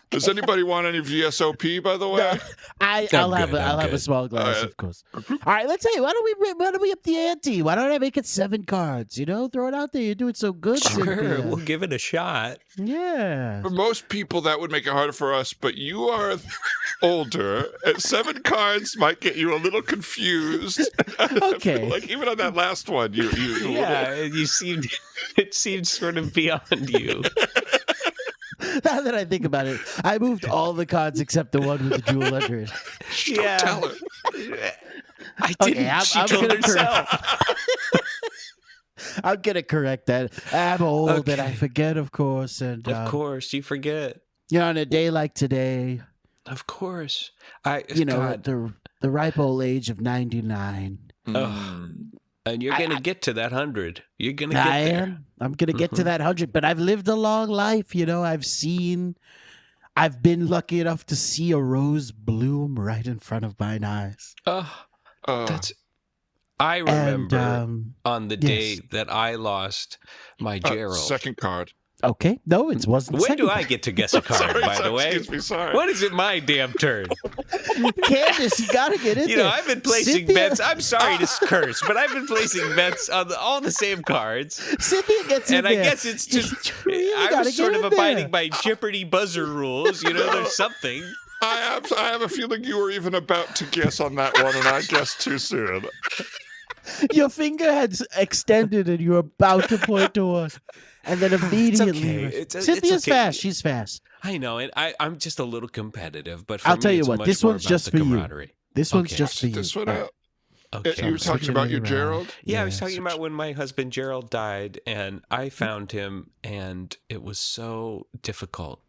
Does anybody want any VSOP, by the way? I'll have a small glass, of course. All right, let's say, why don't we up the ante? Why don't I make it 7 cards? Throw it out there. You're doing so good. Sure, Cynthia. we'll give it a shot. Yeah. For most people, that would make it harder for us, but you are older, and 7 cards might get you a little confused. Okay. Like even on that last one, you it seemed sort of beyond you. Now that I think about it, I moved all the cards except the one with the jewel under it. Don't tell her. I didn't. She told herself. I'm gonna correct that. I'm old and I forget, of course. And of course, you forget. On a day like today, of course, at the ripe old age of 99. And you're gonna get to that 100. You're gonna get there. I'm gonna get to that 100. But I've lived a long life. I've been lucky enough to see a rose bloom right in front of my eyes. I remember on the day that I lost my Gerald. Second card. Okay. No, it wasn't. When do I get to guess a card, by the way? Excuse me, sorry. When is it my damn turn? Candace, you gotta get in there. I've been placing bets. I'm sorry to curse, but I've been placing bets on all the same cards. Cynthia gets in and there. I guess it's just I was sort of abiding by Jeopardy buzzer rules. There's something. I have a feeling you were even about to guess on that one, and I guessed too soon. Your finger had extended, and you were about to point to us. And then immediately, Cynthia's fast. She's fast. I know, and I'm just a little competitive. But I'll tell you what, this one's just for you. This one's just for you. This one out. Okay. You were talking about your Gerald? Yeah, I was talking about when my husband Gerald died, and I found him, and it was so difficult.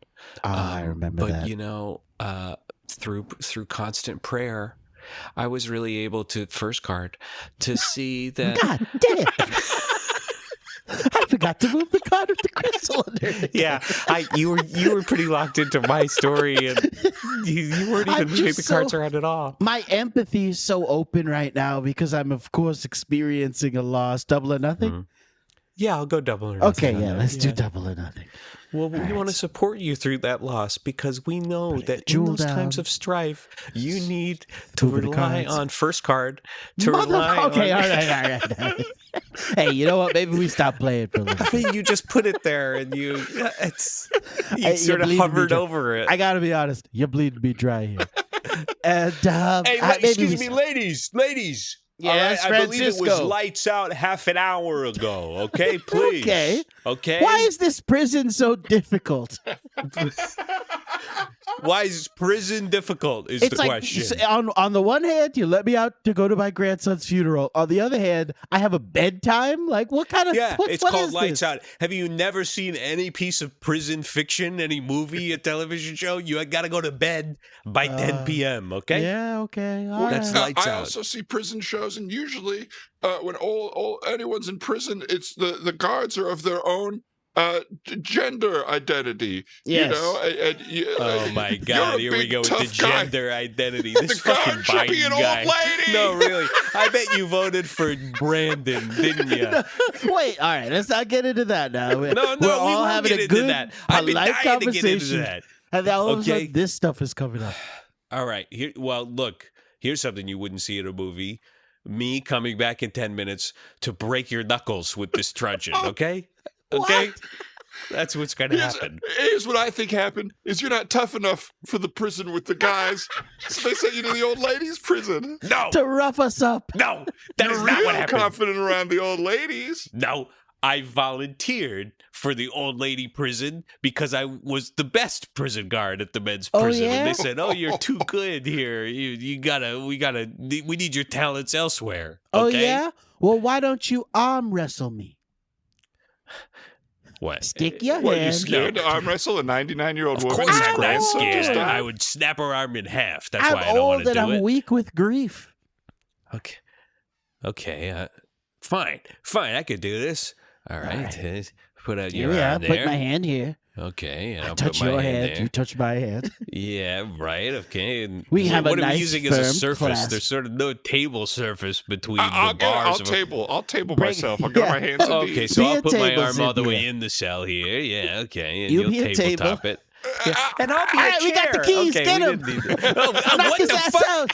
I remember that. But through constant prayer, I was really able to see that. God damn! I forgot to move the card with the crystal under it. Yeah, you were pretty locked into my story, and you weren't even moving the cards around at all. My empathy is so open right now because I'm, of course, experiencing a loss. Double or nothing? Mm-hmm. Yeah, I'll go double or nothing. Okay, let's do double or nothing. Well, we want to support you through that loss because we know that in those times of strife, you need to rely on first card. Okay, all right. Hey, you know what? Maybe we stop playing for a little bit. I mean, you just put it there and you sort of hovered over it. I got to be honest. You're bleeding me dry here. And, hey, excuse me, ladies. Yes, I believe it was lights out half an hour ago. Okay, please. Okay. Why is this prison so difficult? Why is prison difficult is the question. On the one hand, you let me out to go to my grandson's funeral. On the other hand, I have a bedtime? Like, what kind of... it's called Lights Out. Have you never seen any piece of prison fiction, any movie, a television show? You got to go to bed by 10 p.m., okay? Yeah, okay. That's Lights Out. I also see prison shows, and usually when anyone's in prison, it's the guards are of their own gender identity. Yes. Oh my God! Here we go with the gender identity. This fucking Biden guy. Old lady. No, really. I bet you voted for Brandon, didn't you? Wait, all right. Let's not get into that now. No, we all having a good, polite conversation. And then all of a sudden, this stuff is coming up. All right. Look. Here's something you wouldn't see in a movie. Me coming back in 10 minutes to break your knuckles with this truncheon, okay? Okay? What? That's what's going to happen. Here's what I think happened, is you're not tough enough for the prison with the guys, so they sent you to the old ladies' prison. No! To rough us up. No! That is not what happened. Confident around the old ladies. No. I volunteered for the old lady prison because I was the best prison guard at the men's prison. Yeah? And they said, "Oh, you're too good here. We need your talents elsewhere." Okay? Oh, yeah? Well, why don't you arm wrestle me? What? Stick your What, hand. you scared to arm wrestle a 99-year-old woman? Of course I'm not grandson scared. just died? I would snap her arm in half. That's I'm why I don't want old to and do I'm it. weak with grief. Okay. Fine. I could do this. All right. Put out your Yeah, arm there. put my hand here. Okay, and I'll Touch put my your hand hand. there. You touch my hand. Yeah, right. Okay. And We have a what are we nice, using as a firm surface? clasp. There's sort of no table surface between I'll the bars. I'll table Bring- myself. I'll get my hands in Okay, these. so Be I'll a put my table, arm all the way Cynthia. in the cell here. Yeah, okay. And You you'll be a tabletop it. And I'll be All a right, we got the chair. keys. Okay, Get we him. didn't need it. Oh, Knock what his the ass fuck? out.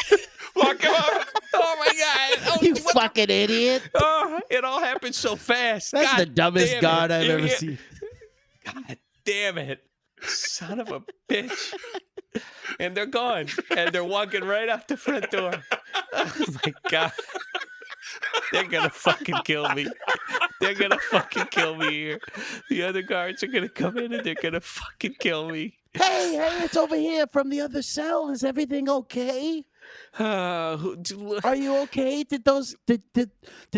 Lock him up. Oh my god! Oh, You what fucking idiot. Oh, it all happened so fast. That's God the dumbest damn it, God I've ever idiot. seen. God damn it. Son of a bitch. And they're gone. And they're walking right out the front door. Oh my God. They're going to fucking kill me. They're going to fucking kill me here. The other guards are going to come in and they're going to fucking kill me. Hey, it's over here from the other cell. Is everything okay? Are you okay? Did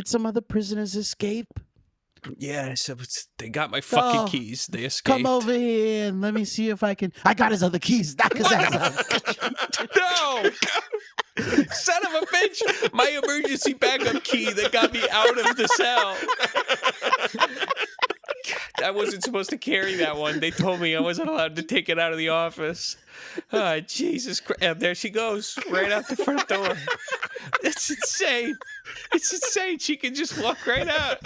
some other prisoners escape? Yes, they got my fucking Oh, keys. They escaped. Come over here and let me see if I can. I got his other keys. Knock his ass out. No! Son of a bitch! My emergency backup key that got me out of the cell. I wasn't supposed to carry that one. They told me I wasn't allowed to take it out of the office. Oh, Jesus Christ. And there she goes, right out the front door. It's insane. It's insane. She can just walk right out.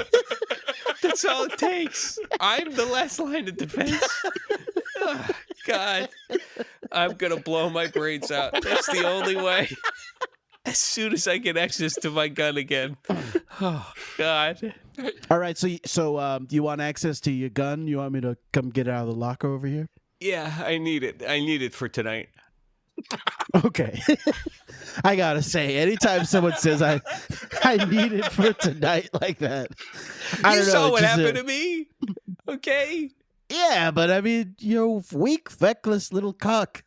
That's all it takes. I'm the last line of defense. Oh, God. I'm going to blow my brains out. That's the only way. As soon as I get access to my gun again. Oh, God. All right, so you want access to your gun? You want me to come get it out of the locker over here? Yeah, I need it. I need it for tonight. Okay. I gotta say, anytime someone says I need it for tonight like that, I You don't know. saw it what just, happened to me? Okay. Yeah, but I mean, you're weak, feckless little cuck.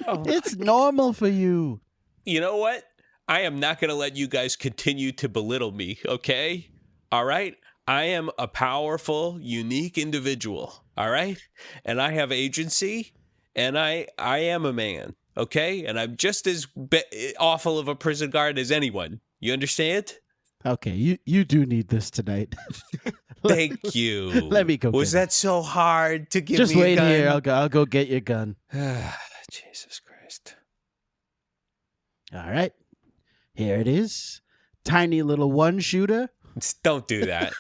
Oh, It's normal for you. you know what? I am not going to let you guys continue to belittle me, okay? All right? I am a powerful, unique individual, all right? And I have agency, and I am a man, okay? And I'm just as awful of a prison guard as anyone. You understand? Okay, you do need this tonight. Thank you. Let me go. Was get that so hard to give Just me wait a gun? here. I'll go get your gun. Jesus Christ. All right. Here it is. Tiny little one shooter. Don't do that.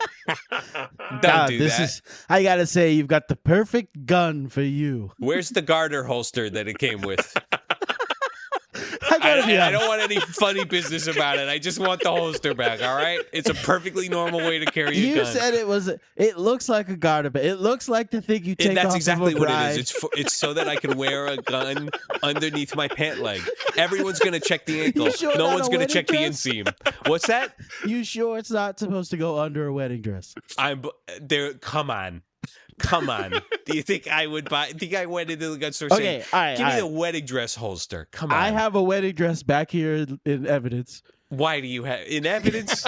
Don't God, do this that. is I gotta say, you've got the perfect gun for you. Where's the garter holster that it came with? I gotta be I honest. don't want any funny business about it. I just want the holster back, all right? It's a perfectly normal way to carry a You gun. said it looks like a garter, but it looks like the thing you take That's off exactly of a what bride. it is. It's so that I can wear a gun underneath my pant leg. Everyone's going to check the ankle. You sure No not one's a going to wedding check the dress? inseam. What's that? You sure it's not supposed to go under a wedding dress? I'm there. Come on. Do you think I would buy? Think I went into the gun store saying, Okay, all right. "Give me all the right. wedding dress holster"? Come on. I have a wedding dress back here in evidence. Why do you have in evidence?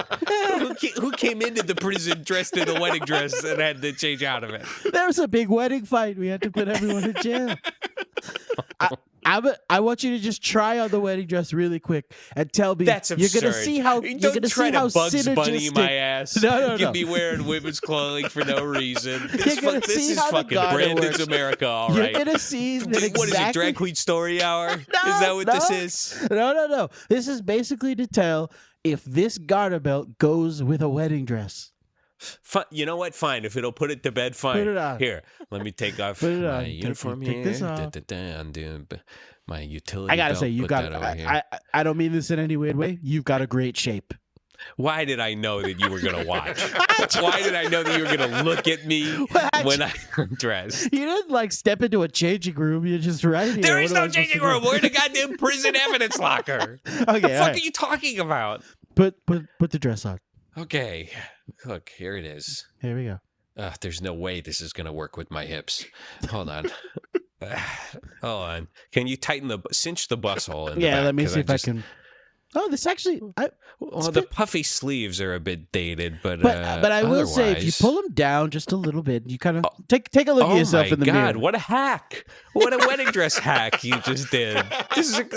Who came into the prison dressed in a wedding dress and had to change out of it? There was a big wedding fight. We had to put everyone in jail. I want you to just try on the wedding dress really quick and tell me. That's absurd. You're gonna see how Don't you're gonna try see to how Bugs Bunny synergistic. my ass. No, You can no. be wearing women's clothing for no reason. You're gonna This see is how the fucking garter Brandon's works. America, all You're right. gonna see that exactly. What is it, Drag Queen Story Hour? Is that what this is? No. This is basically to tell if this garter belt goes with a wedding dress. You know what? Fine. If it'll put it to bed, fine. Put it on. Here, let me take off Put it my on. uniform Take here. this off. Undo my utility I gotta belt, say, you put got. that over here. I don't mean this in any weird way. You've got a great shape. Why did I know that you were going to watch? Why did I know that you were going to look at me when I dressed? You didn't like step into a changing room. You're just right here. There What is am I no supposed to changing do? room. We're in a goddamn prison evidence locker. Okay, What the all fuck right. are you talking about? Put the dress on. Okay. Look, here it is. Here we go. There's no way this is going to work with my hips. Hold on. Hold on. Can you cinch the bus hole in the Yeah, back? let me 'Cause see if I can. Oh, this actually. Well, the puffy sleeves are a bit dated, but I will say, if you otherwise- pull them down just a little bit, you kind of take a look at yourself in the God, mirror. what a hack! What a wedding dress hack you just did. This is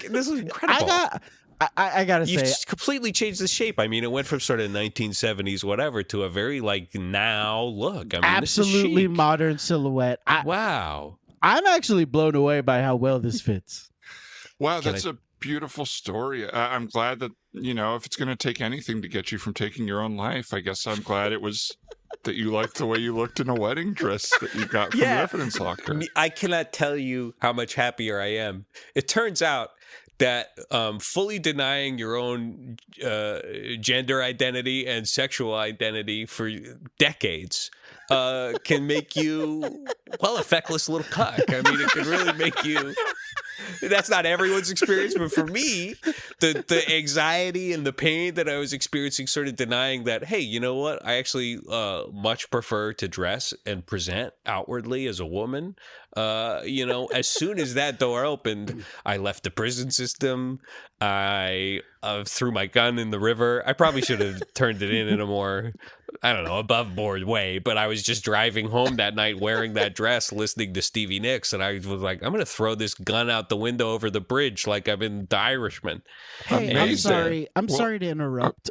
this is incredible. I gotta You've say, just completely changed the shape. I mean, it went from sort of 1970s whatever to a very like now look. I mean, absolutely this is chic. modern silhouette. Wow. I'm actually blown away by how well this fits. Wow, Can that's a beautiful story. I'm glad that, if it's going to take anything to get you from taking your own life, I guess I'm glad it was that you liked the way you looked in a wedding dress that you got from the evidence locker. I cannot tell you how much happier I am. It turns out that fully denying your own gender identity and sexual identity for decades can make you, well, a feckless little cuck. I mean, it can really make you... That's not everyone's experience, but for me, the anxiety and the pain that I was experiencing sort of denying that, hey, you know what? I actually much prefer to dress and present outwardly as a woman. As soon as that door opened, I left the prison system. I threw my gun in the river. I probably should have turned it in a more, I don't know, above board way, but I was just driving home that night wearing that dress, listening to Stevie Nicks, and I was like, I'm going to throw this gun out the window over the bridge like I'm in The Irishman. Hey, Amazing. I'm sorry to interrupt.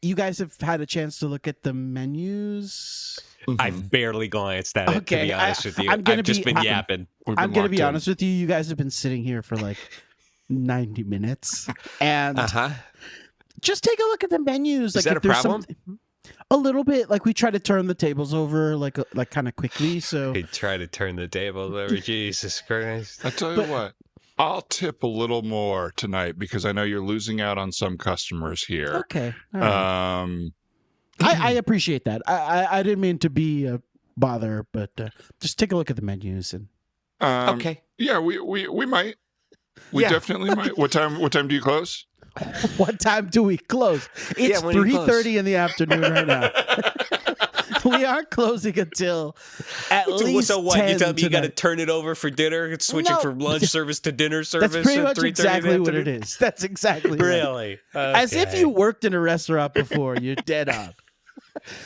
You guys have had a chance to look at the menus? I've barely glanced at it, to be honest with you. I've just been yapping. I'm going to be honest with you. You guys have been sitting here for like 90 minutes. And just take a look at the menus. Is that a problem? A little bit. Like we try to turn the tables over like kind of quickly. So They try to turn the tables over. Jesus Christ. I tell you what, I'll tip a little more tonight because I know you're losing out on some customers here. Okay. All right. I appreciate that. I didn't mean to be a bother, but just take a look at the menus and. Okay. Yeah, we might. We definitely might. What time do you close? What time do we close? It's 3:30 in the afternoon right now. We aren't closing until at least. So what? 10 You tell me you got to tonight. turn it over for dinner? It's switching from lunch service to dinner service. That's pretty at much 3:30 exactly what it is. That's exactly Really? right. As if Okay. you worked in a restaurant before. You're dead on.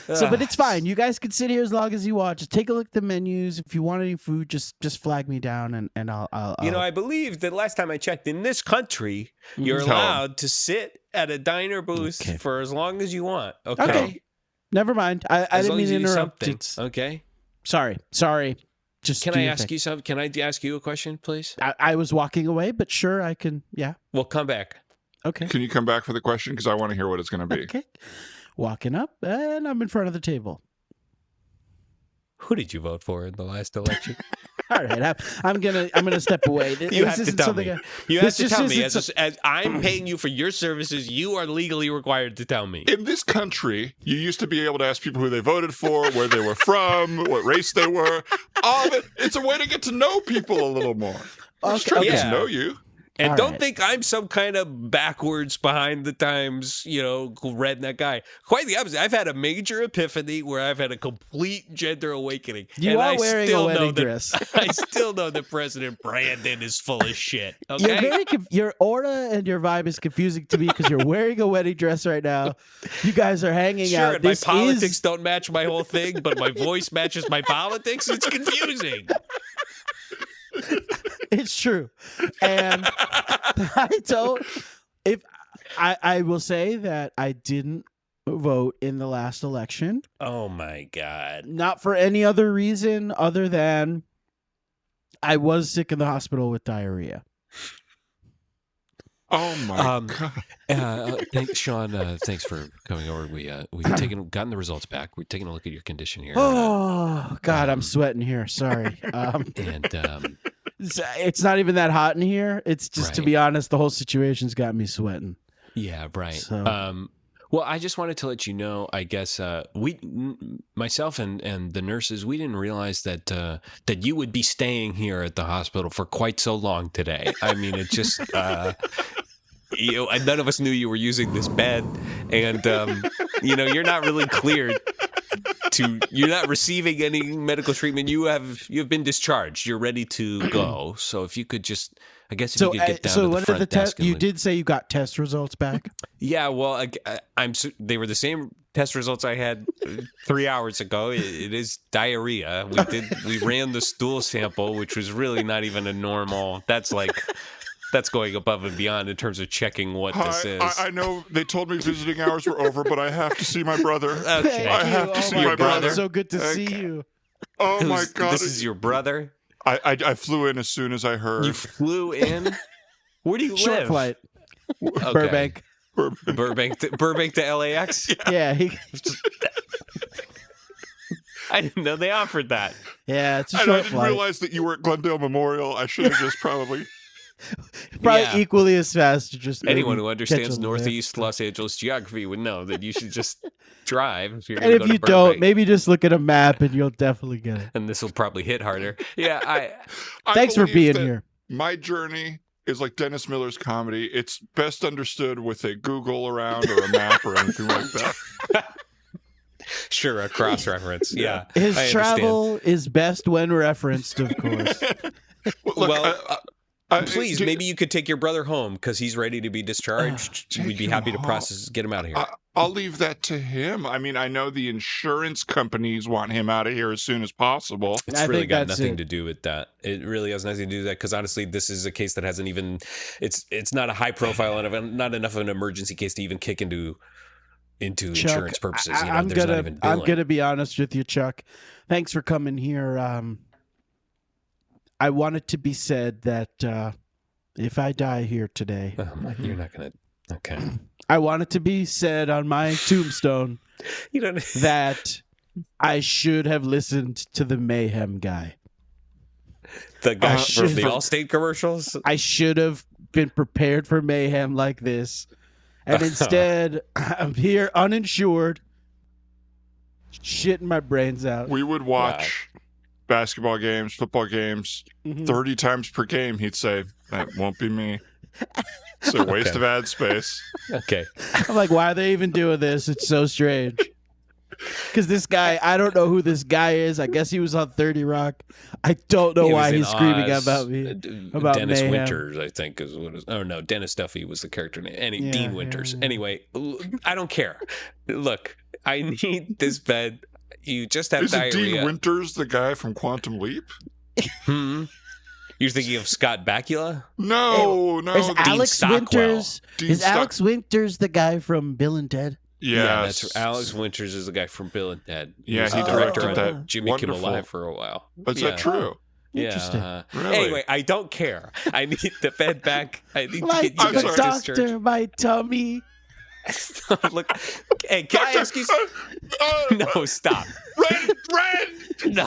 So, but it's fine. You guys can sit here as long as you want. Just take a look at the menus. If you want any food, just flag me down and I'll. I believe that last time I checked, in this country, you're Tell 'em. allowed to sit at a diner booth for as long as you want. Okay. Okay. Never mind. I As didn't long mean as to you do interrupt. something. It's, Okay. sorry. Just Can do I your ask thing. you something? Can I ask you a question, please? I was walking away, but sure, I can. Yeah. Well, come back. Okay. Can you come back for the question? Because I want to hear what it's going to be. Okay. Walking up, and I'm in front of the table. Who did you vote for in the last election? All right, I'm gonna step away. You have to tell me. You have to tell me. As As I'm paying you for your services, you are legally required to tell me. In this country, you used to be able to ask people who they voted for, where they were from, what race they were. All of it. It's a way to get to know people a little more. I'm just trying to get to know you. And All don't right. think I'm some kind of backwards, behind the times, redneck guy. Quite the opposite. I've had a major epiphany where I've had a complete gender awakening. You and are I wearing still a wedding know that- dress. I still know that President Brandon is full of shit. Okay. You're very your aura and your vibe is confusing to me because you're wearing a wedding dress right now. You guys are hanging Sure, out. and my This politics is don't match my whole thing, but my voice matches my politics. It's confusing. it's true, and I don't. If I will say that I didn't vote in the last election, Oh my God. not for any other reason other than I was sick in the hospital with diarrhea. Oh my God. Thanks, Shaun. Thanks for coming over. We've gotten the results back. We're taking a look at your condition here. Oh God, I'm sweating here. Sorry. And It's not even that hot in here. It's just, to Right. be honest, the whole situation's got me sweating. yeah, right. So- Well, I just wanted to let you know. I guess myself and the nurses, we didn't realize that that you would be staying here at the hospital for quite so long today. I mean, it just. None of us knew you were using this bed, and you're not really cleared you're not receiving any medical treatment. You've been discharged. You're ready to go. So if you could just, I guess, if you could get down to the what are front the desk. tests? You did say you got test results back. Yeah, well, they were the same test results I had 3 hours ago. It is diarrhea. We ran the stool sample, which was really not even a normal. That's going above and beyond in terms of checking what this is. I know they told me visiting hours were over, but I have to see my brother. Okay. I have to see my my brother. God, so good to see you. Oh my God. This is your brother? I flew in as soon as I heard. You flew in? Where do you Short live? flight, Okay. Burbank. Burbank to LAX? Yeah, I didn't know they offered that. Yeah, it's a I short didn't flight. realize that you were at Glendale Memorial. I should have just probably. Probably Yeah. equally as fast to just Anyone maybe who catch understands a Northeast lift. Los Angeles geography would know that you should just drive if you're And going to if go to you don't, Burbank. maybe just look at a map and you'll definitely get it. And this will probably hit harder. Yeah, I Thanks for believe being that here. My journey is like Dennis Miller's comedy. It's best understood with a Google around or a map or anything like that. sure, a cross reference. Yeah. His I understand. travel is best when referenced, of course. Look, Well, I- please, do- maybe you could take your brother home because he's ready to be discharged. Take We'd be him happy to home. process, get him out of here. I'll leave that to him. I mean, I know the insurance companies want him out of here as soon as possible. It's I really think got that's nothing it. to do with that. It really has nothing to do with that because honestly, this is a case that hasn't even. It's not a high profile and not enough of an emergency case to even kick into Chuck, insurance purposes. You know, I'm there's not even I'm billing. gonna be honest with you, Chuck. Thanks for coming here. I want it to be said that if I die here today, You're not gonna. Okay. I want it to be said on my tombstone You don't. that I should have listened to the Mayhem guy. The guy shit. from the Allstate commercials. I should have been prepared for mayhem like this. And instead, I'm here uninsured, shitting my brains out. We would watch basketball games, football games, Mhm. 30 times per game. He'd say, that won't be me. It's a waste Okay. of ad space. Okay. I'm like, why are they even doing this? It's so strange. Because this guy, I don't know who this guy is. I guess he was on 30 Rock. I don't know He was why in he's screaming Oz. about me. About Dennis mayhem. Winters, I think is what is. Oh no, Dennis Duffy was the character name. Yeah, Dean Winters. yeah. Anyway, I don't care. Look, I need this bed. You just have Is it diarrhea. Dean Winters, the guy from Quantum Leap? Hmm? You're thinking of Scott Bakula? No, no. Is Dean Alex Stockwell. Winters? Dean Is Stock- Alex Winters the guy from Bill and Ted? Yeah, Yes. that's Alex Winters is the guy from Bill and Ted. Yeah, was he the director directed on that Jimmy Kimmel wonderful- Live for a while. Is yeah. that true? Interesting. Yeah. Really? Anyway, I don't care. I need the bed back. I need My to get I'm you sorry. guys discharged. doctor, my tummy. Look, hey, can I ask you? No, stop. Red!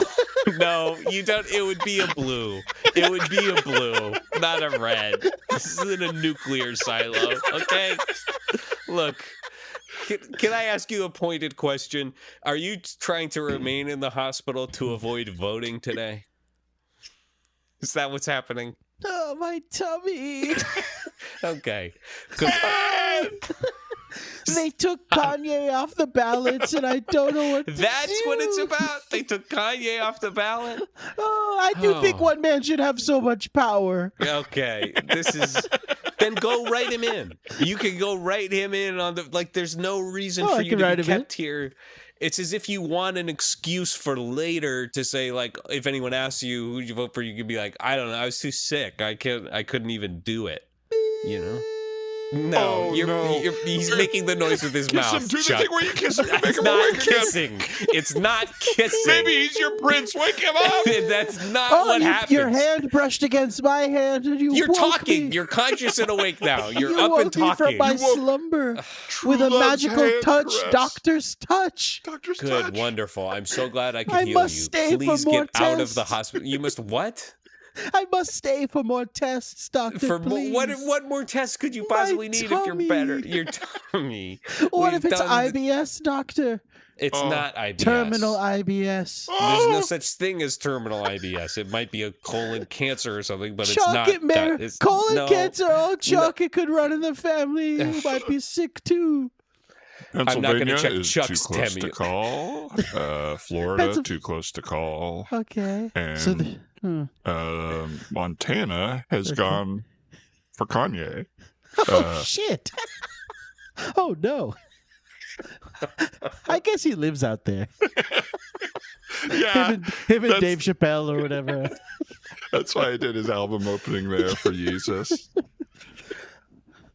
No, you don't. It would be a blue. It would be a blue, not a red. This isn't a nuclear silo, okay? Look, can I ask you a pointed question? Are you trying to remain in the hospital to avoid voting today? Is that what's happening? Oh, my tummy. Okay. 'Cause- They took Kanye off the ballots, and I don't know what to That's what it's do. about. They took Kanye off the ballot. Oh, I do think Oh. one man should have so much power. Okay, this is. Then go write him in. You can go write him in on the like. There's no reason Oh, for I you can to write be him in. kept here. It's as if you want an excuse for later to say like, if anyone asks you who'd you vote for, you could be like, I don't know, I was too sick. I couldn't even do it. You know. No, Oh, no. he's making the noise with his Kiss mouth. him. Do the Chuck. thing where you kiss him to make It's him not awake again. kissing. It's not kissing. Maybe he's your prince. Wake him up. That's not Oh, what happens. your hand brushed against my hand, and You're woke talking. Me. You're conscious and awake now. You're You up woke and me from talking. my You woke- slumber True with a love's magical hand touch, caress. doctor's touch. Doctor's Good, touch. wonderful. I'm so glad I could I heal must you. stay for Please more get out of the tests. hospital. You must what? I must stay for more tests, doctor. For please. what more tests could you My possibly need if you're tummy. better? Your tummy. What We've if it's done IBS, doctor? It's Oh. not IBS. Terminal IBS. There's no Oh, such thing as terminal IBS. It might be a colon cancer or something, but it's Chuck, not. it may that. It's, colon no. cancer. Oh, Chuck, it could run in the family. You might be sick too. not gonna Pennsylvania check is Chuck's too close tummy. to call. Florida, Pensil- too close to call. Okay. And So the, Montana has Okay. gone for Kanye. oh shit. Oh no. I guess he lives out there. Yeah, Him and that's- Dave Chappelle or whatever. that's why I did his album opening there for Jesus.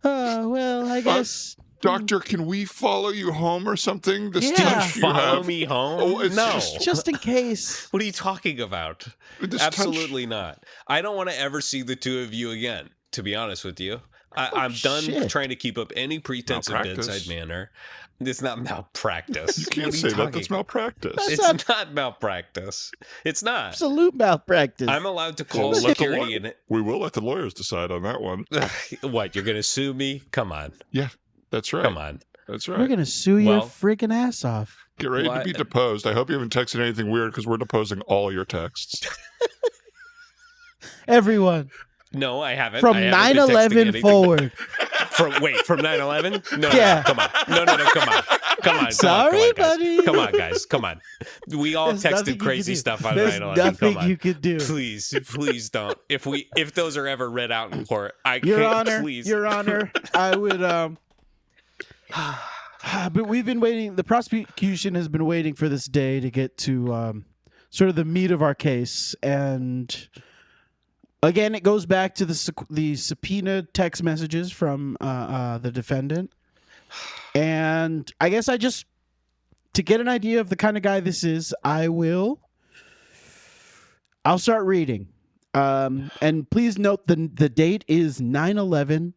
Oh well, I guess. Doctor, can we follow you home or something? This Yeah. touch you Follow have. me home? Oh, it's no. Just in case. What are you talking about? This touch- Absolutely not. I don't want to ever see the two of you again, to be honest with you. I'm done shit. trying to keep up any pretense of Malpractice. bedside manner. It's not malpractice. You can't What are say that. talking- That's malpractice. That's It's not malpractice. It's not. Absolute malpractice. I'm allowed to call Well, let the security in it. We will let the lawyers decide on that one. What, you're going to sue me? Come on. That's right. Come on. That's We're right. gonna sue your Well- freaking ass off. Get ready to be deposed. I hope you haven't texted anything weird because we're deposing all your texts. Everyone No, I haven't. from I haven't been texting 9/11 anything. forward. From 9/11? No, Yeah. come on. No, come on. Come on. Sorry, come on, buddy. guys. Come on, guys. Come on. We all There's nothing you texted can crazy do. stuff on There's 9/11. nothing Come on. you could do. Please don't. If those are ever read out in court, Your can't. Honor, Please. Your Honor, I would. But we've been waiting. The prosecution has been waiting for this day to get to sort of the meat of our case, and again, it goes back to the subpoena text messages from the defendant, and I guess to get an idea of the kind of guy this is, I'll start reading. And please note the date is 9/11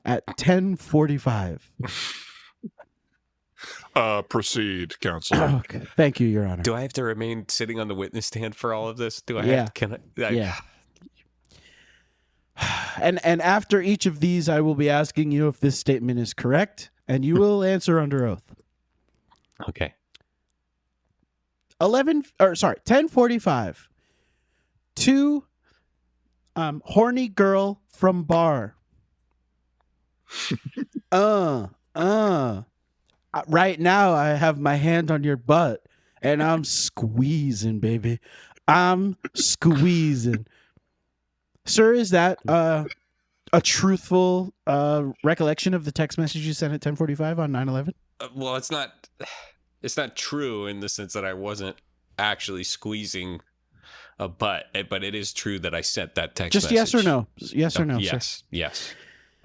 at 10:45. Proceed, counselor. Okay. Thank you, Your Honor. Do I have to remain sitting on the witness stand for all of this? Do I Yeah. have? Can I? Yeah. And after each of these, I will be asking you if this statement is correct, and you will answer under oath. Okay. 10:45. To horny girl from bar. Right now, I have my hand on your butt, and I'm squeezing, baby. I'm squeezing. Sir, is that a truthful recollection of the text message you sent at 10:45 on 9/11? Well, it's not. It's not true in the sense that I wasn't actually squeezing a butt, but it is true that I sent that text. Just message. yes or no? Yes or no, sir? Yes.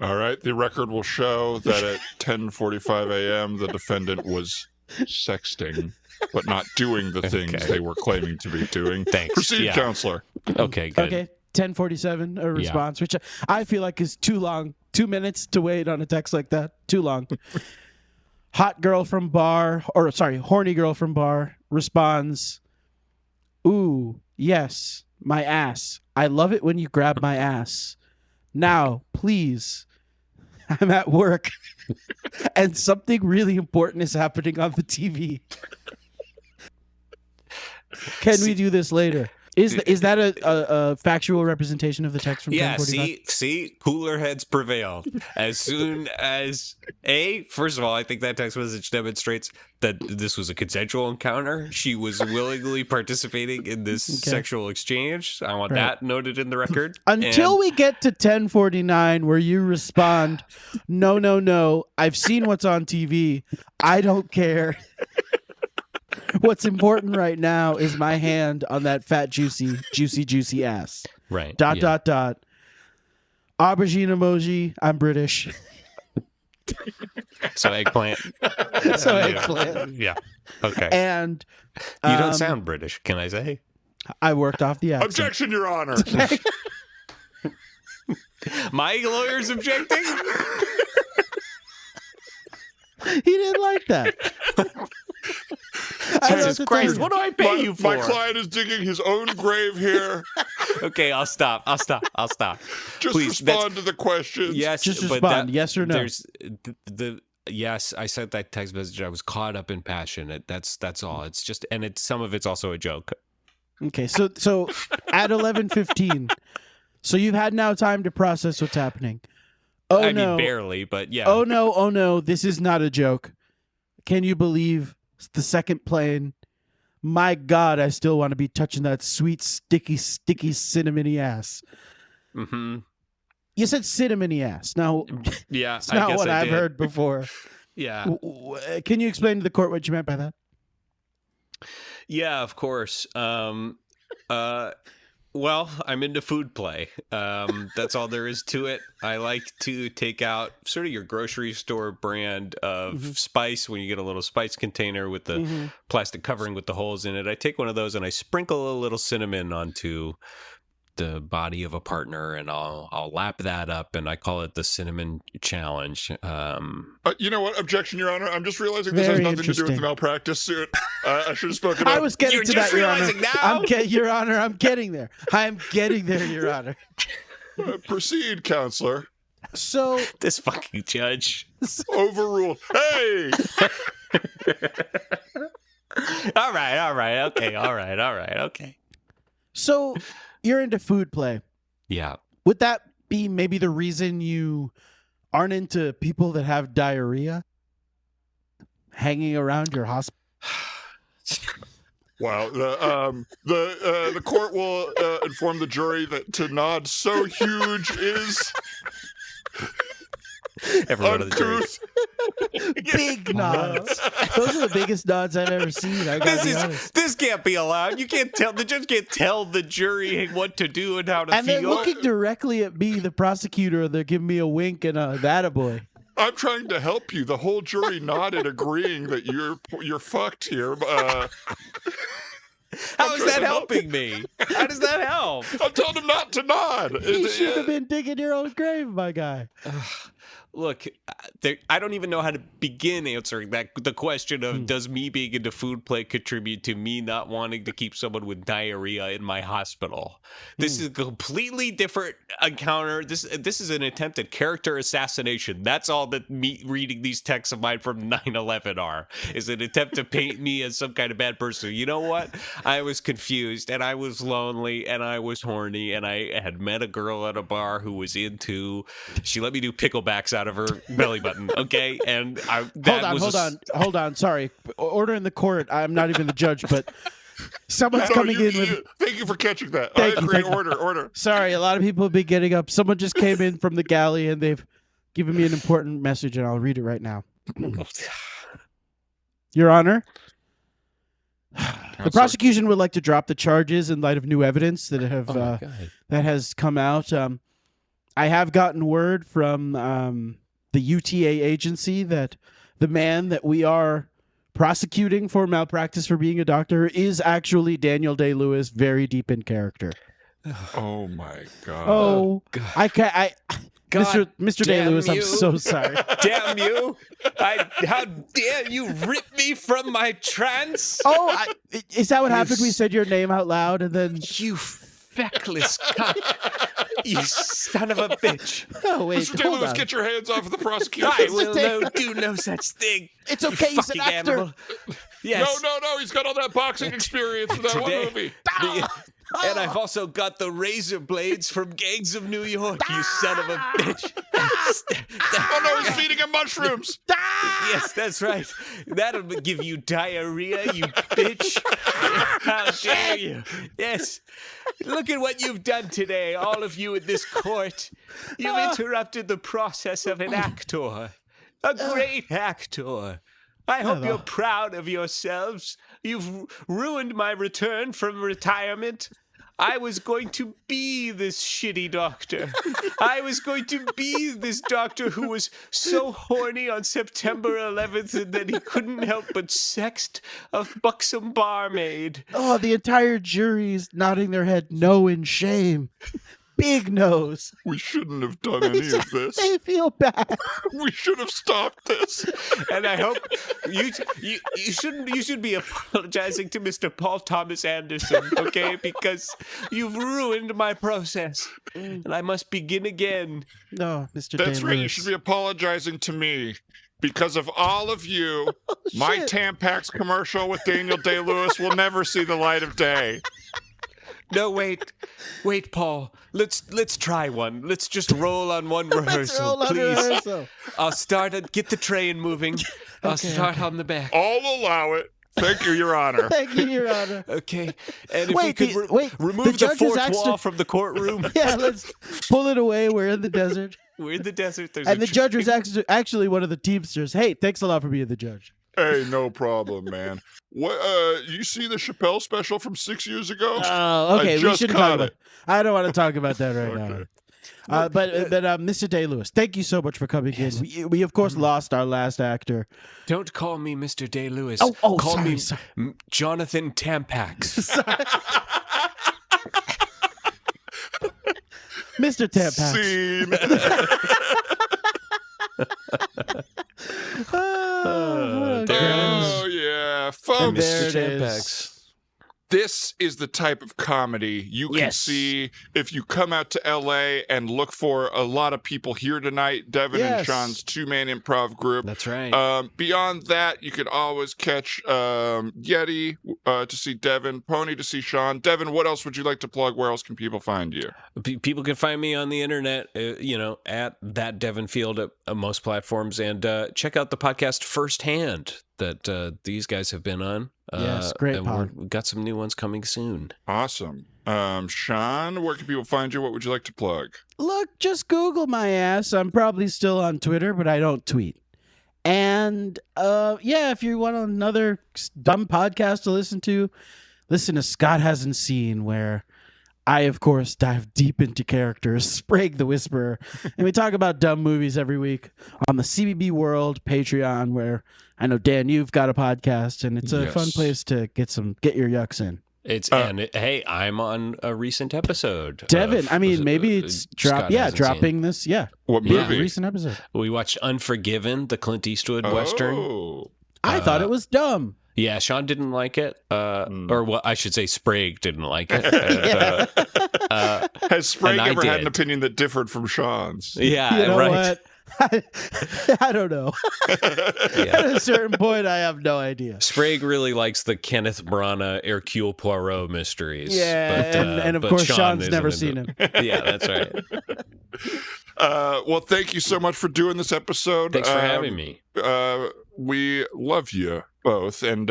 All right. The record will show that at 10:45 a.m. the defendant was sexting, but not doing the things Okay. they were claiming to be doing. Thanks. Proceed, Yeah. counselor. Okay. Good. Okay, 10:47, a response, which I feel like is too long. 2 minutes to wait on a text like that, too long. Horny girl from bar responds, "Ooh, yes, my ass. I love it when you grab my ass. Now, please, I'm at work, and something really important is happening on the TV. Can we do this later?" Is that a factual representation of the text from 10:45? see, cooler heads prevail. As soon as first of all, I think that text message demonstrates that this was a consensual encounter. She was willingly participating in this sexual exchange. I want that noted in the record. Until we get to 10:49, where you respond, no, I've seen what's on TV. I don't care. What's important right now is my hand on that fat, juicy ass. Right. Dot. Aubergine emoji. I'm British. So eggplant. So eggplant. Yeah. Okay. And You don't sound British, can I say? I worked off the accent. Objection, Your Honor. My lawyer's objecting? He didn't like that. I don't know Jesus what to Christ, tell you. what do I pay you for? My client is digging his own grave here. Okay, I'll stop. Just Please, respond to the questions. Yes, Just but respond, that- yes or no. There's yes, I sent that text message. I was caught up in passion. That's all. It's just, and some of it's also a joke. Okay, so at 11:15, so you've had now time to process what's happening. Oh I no! mean, barely, but yeah. Oh no! This is not a joke. Can you believe the second plane? My God, I still want to be touching that sweet, sticky, cinnamony ass. Mm-hmm. You said cinnamony ass. Now, Yeah, it's not what I've heard before. Yeah, Can you explain to the court what you meant by that? yeah, of course. Well, I'm into food play. That's all there is to it. I like to take out sort of your grocery store brand of spice when you get a little spice container with the plastic covering with the holes in it. I take one of those and I sprinkle a little cinnamon onto the body of a partner, and I'll lap that up, and I call it the cinnamon challenge. You know what? Objection, Your Honor. I'm just realizing this has Very nothing to do with the interesting. malpractice suit. I should have spoken up. I was getting You're to just that, Your Honor. realizing now? Your Honor, I'm getting there. I'm getting there, Your Honor. Proceed, counselor. So, This fucking judge. Overruled. Hey! All right. Okay. so you're into food play. Yeah. Would that be maybe the reason you aren't into people that have diarrhea hanging around your hospital? Wow. The court will inform the jury that to nod so huge is Everyone of the jury. uncouth. Big nods. Those are the biggest nods I've ever seen. I gotta be honest. This can't be allowed. You can't tell the judge can't tell the jury what to do and how to And they're feel. looking directly at me, the prosecutor. They're giving me a wink and a that boy. I'm trying to help you. The whole jury nodded, agreeing that you're fucked here. How is that helping me? How does that help? I'm telling him not to nod. You should have been digging your own grave, my guy. Look, I don't even know how to begin answering the question of does me being into food play contribute to me not wanting to keep someone with diarrhea in my hospital? This is a completely different encounter. This is an attempt at character assassination. That's all that me reading these texts of mine from 9/11 are, is an attempt to paint me as some kind of bad person. You know what? I was confused, and I was lonely, and I was horny, and I had met a girl at a bar who was into. She let me do picklebacks out of her belly button, okay? And Hold on. Sorry. Order in the court. I'm not even the judge, but someone's coming in with. Thank you for catching that. Thank I you, agree. thank you. Order. Sorry, a lot of people have been getting up. Someone just came in from the galley and they've given me an important message, and I'll read it right now. Your Honor, the prosecution would like to drop the charges in light of new evidence that have that has come out. I have gotten word from the UTA agency that the man that we are prosecuting for malpractice for being a doctor is actually Daniel Day-Lewis, very deep in character. Oh my god. Oh, God. I can't. Mr. damn Day-Lewis, I'm you. so sorry. Damn you! How dare you rip me from my trance? Oh, is that what happened? We said your name out loud, and then You feckless cunt! You son of a bitch! oh wait, Mr. hold Day-Lewis, on. get your hands off of the prosecution. I will do no such thing. It's you okay. He's an fucking actor. animal. Yes. No. He's got all that boxing experience from that one Today- movie. And I've also got the razor blades from Gangs of New York, you son of a bitch. Oh no, he's feeding him mushrooms. Yes, that's right. That'll give you diarrhea, you bitch. How dare you? Yes. Look at what you've done today, all of you in this court. You've interrupted the process of an actor. A great actor. I hope you're proud of yourselves. You've ruined my return from retirement. I was going to be this shitty doctor. I was going to be this doctor who was so horny on September 11th and that he couldn't help but sext a buxom barmaid. Oh, the entire jury's nodding their head no in shame. Big nose. We shouldn't have done any of this. They feel bad. We should have stopped this. And I hope you should be apologizing to Mr. Paul Thomas Anderson, okay? Because you've ruined my process, and I must begin again. No, Mr. That's right. You Day-Lewis. should be apologizing to me. Because of all of you, my shit. Tampax commercial with Daniel Day-Lewis will never see the light of day. No, wait, Paul. Let's try one. Let's just roll on one rehearsal, roll on please. rehearsal. I'll start and get the train moving. I'll start on the back. I'll allow it. Thank you, Your Honor. Thank you, Your Honor. Okay. And if Wait, we could the remove the judge is fourth actually- wall from the courtroom. Yeah, let's pull it away. We're in the desert. We're in the desert. There's And a the judge was actually one of the Teamsters. Hey, thanks a lot for being the judge. Hey, no problem, man. What? You see the Chappelle special from 6 years ago? Oh, okay. I We just shouldn't caught talk about it. I don't want to talk about that right Okay. now. But Mr. Day-Lewis, thank you so much for coming in. We of course lost our last actor. Don't call me Mr. Day-Lewis. Oh, call sorry, me sorry. Jonathan Tampax. Mr. Tampax. Scene. Oh, there it Oh, yeah. Folks, there it Mr. is. Tampax. this is the type of comedy you can Yes. see if you come out to LA and look for a lot of people here tonight. Devin and Yes. Shaun's two-man improv group. That's right. Beyond that, you could always catch Yeti to see Devin, Pony to see Shaun. Devin, what else would you like to plug? Where else can people find you? People can find me on the internet, at that Devin Field at most platforms, and check out the podcast Firsthand that these guys have been on. Yes, great and pod. we've got some new ones coming soon. Awesome. Shaun, where can people find you? What would you like to plug? Look, just Google my ass. I'm probably still on Twitter, but I don't tweet. And if you want another dumb podcast to listen to Scott Hasn't Seen, where I, of course, dive deep into characters, Sprague the Whisperer, and we talk about dumb movies every week on the CBB World Patreon, where I know, Dan, you've got a podcast, and it's a Yes. fun place to get your yucks in. Hey, I'm on a recent episode. Devin, of- I mean, maybe it's Scott hasn't dropping seen. this. Yeah. What Yeah, movie? recent episode. We watched Unforgiven, the Clint Eastwood Western. Oh. I thought it was dumb. Yeah, Shaun didn't like it. Or what I should say, Sprague didn't like it. Has Sprague and I ever had did. an opinion that differed from Shaun's? Yeah, You know right. what? I don't know. At a certain point, I have no idea. Sprague really likes the Kenneth Branagh, Hercule Poirot mysteries. Yeah, but, and of but course, Shaun Sean's isn't never into seen him. it. Yeah, that's right. Well, thank you so much for doing this episode. Thanks for having me. We love you both, and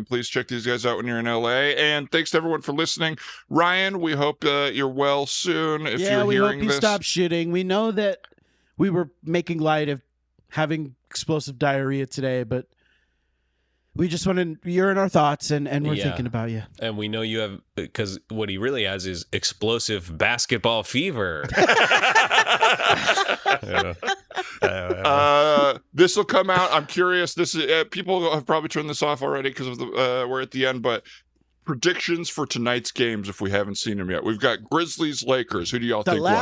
please check these guys out when you're in LA. And thanks to everyone for listening. Ryan, we hope you're well soon. If you're we hope hearing you this, stop shitting. We know that we were making light of having explosive diarrhea today, but we just want to. You're in our thoughts, and we're Yeah. thinking about you. And we know you have, because what he really has is explosive basketball fever. this will come out. I'm curious. This is people have probably turned this off already because of the we're at the end, but. Predictions for tonight's games if we haven't seen them yet. We've got Grizzlies, Lakers. Who do y'all think won?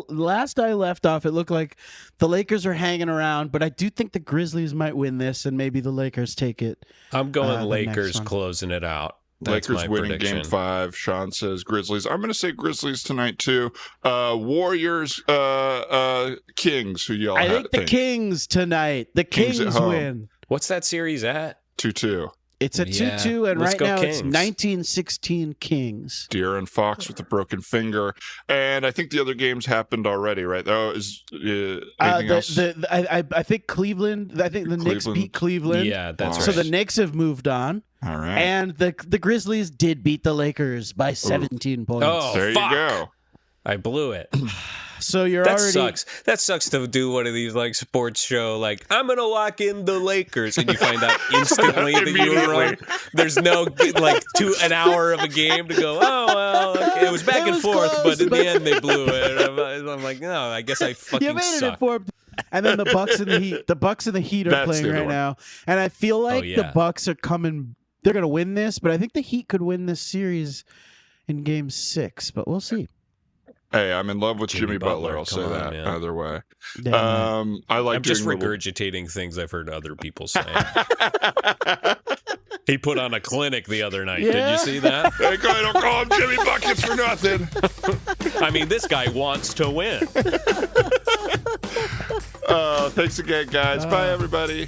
Last I left off, it looked like the Lakers are hanging around, but I do think the Grizzlies might win this, and maybe the Lakers take it. I'm going the Lakers next one. closing it out. That's Lakers my winning prediction. game 5. Shaun says Grizzlies. I'm going to say Grizzlies tonight too. Warriors, Kings. Who y'all I think the Kings tonight. The Kings Kings at home. win. What's that series at? 2-2. It's a Yeah, 2-2, and let's right go now it's Kings. 1916 Kings. De'Aaron Fox with a broken finger, and I think the other games happened already, right? Oh, is anything else? I think Cleveland. I think the Knicks Cleveland. beat Cleveland. Yeah, that's Wow. So right. the Knicks have moved on, All right, and the Grizzlies did beat the Lakers by 17 points. Oh, there fuck. you go. I blew it. So you're That already sucks. That sucks to do one of these like sports show. Like I'm gonna lock in the Lakers, and you find out instantly that you were wrong. There's no like an hour of a game to go. Oh well, okay. It was back It and was forth, close, but in but- the end they blew it. I'm like, no, I guess I you fucking made it suck. informed. And then the Bucks and the Heat. The Bucks and the Heat are That's playing the other right one. now, and I feel like yeah. the Bucks are coming. They're gonna win this, but I think the Heat could win this series in Game 6. But we'll see. Hey, I'm in love with Jimmy Jimmy Butler. Butler, I'll say come on, that man. either way. Damn right. I like I'm just doing little- regurgitating things I've heard other people say. He put on a clinic the other night. Did Yeah. you see that? Hey, guy, don't call him Jimmy Buckets for nothing. I mean, this guy wants to win. Thanks again, guys. Bye, everybody.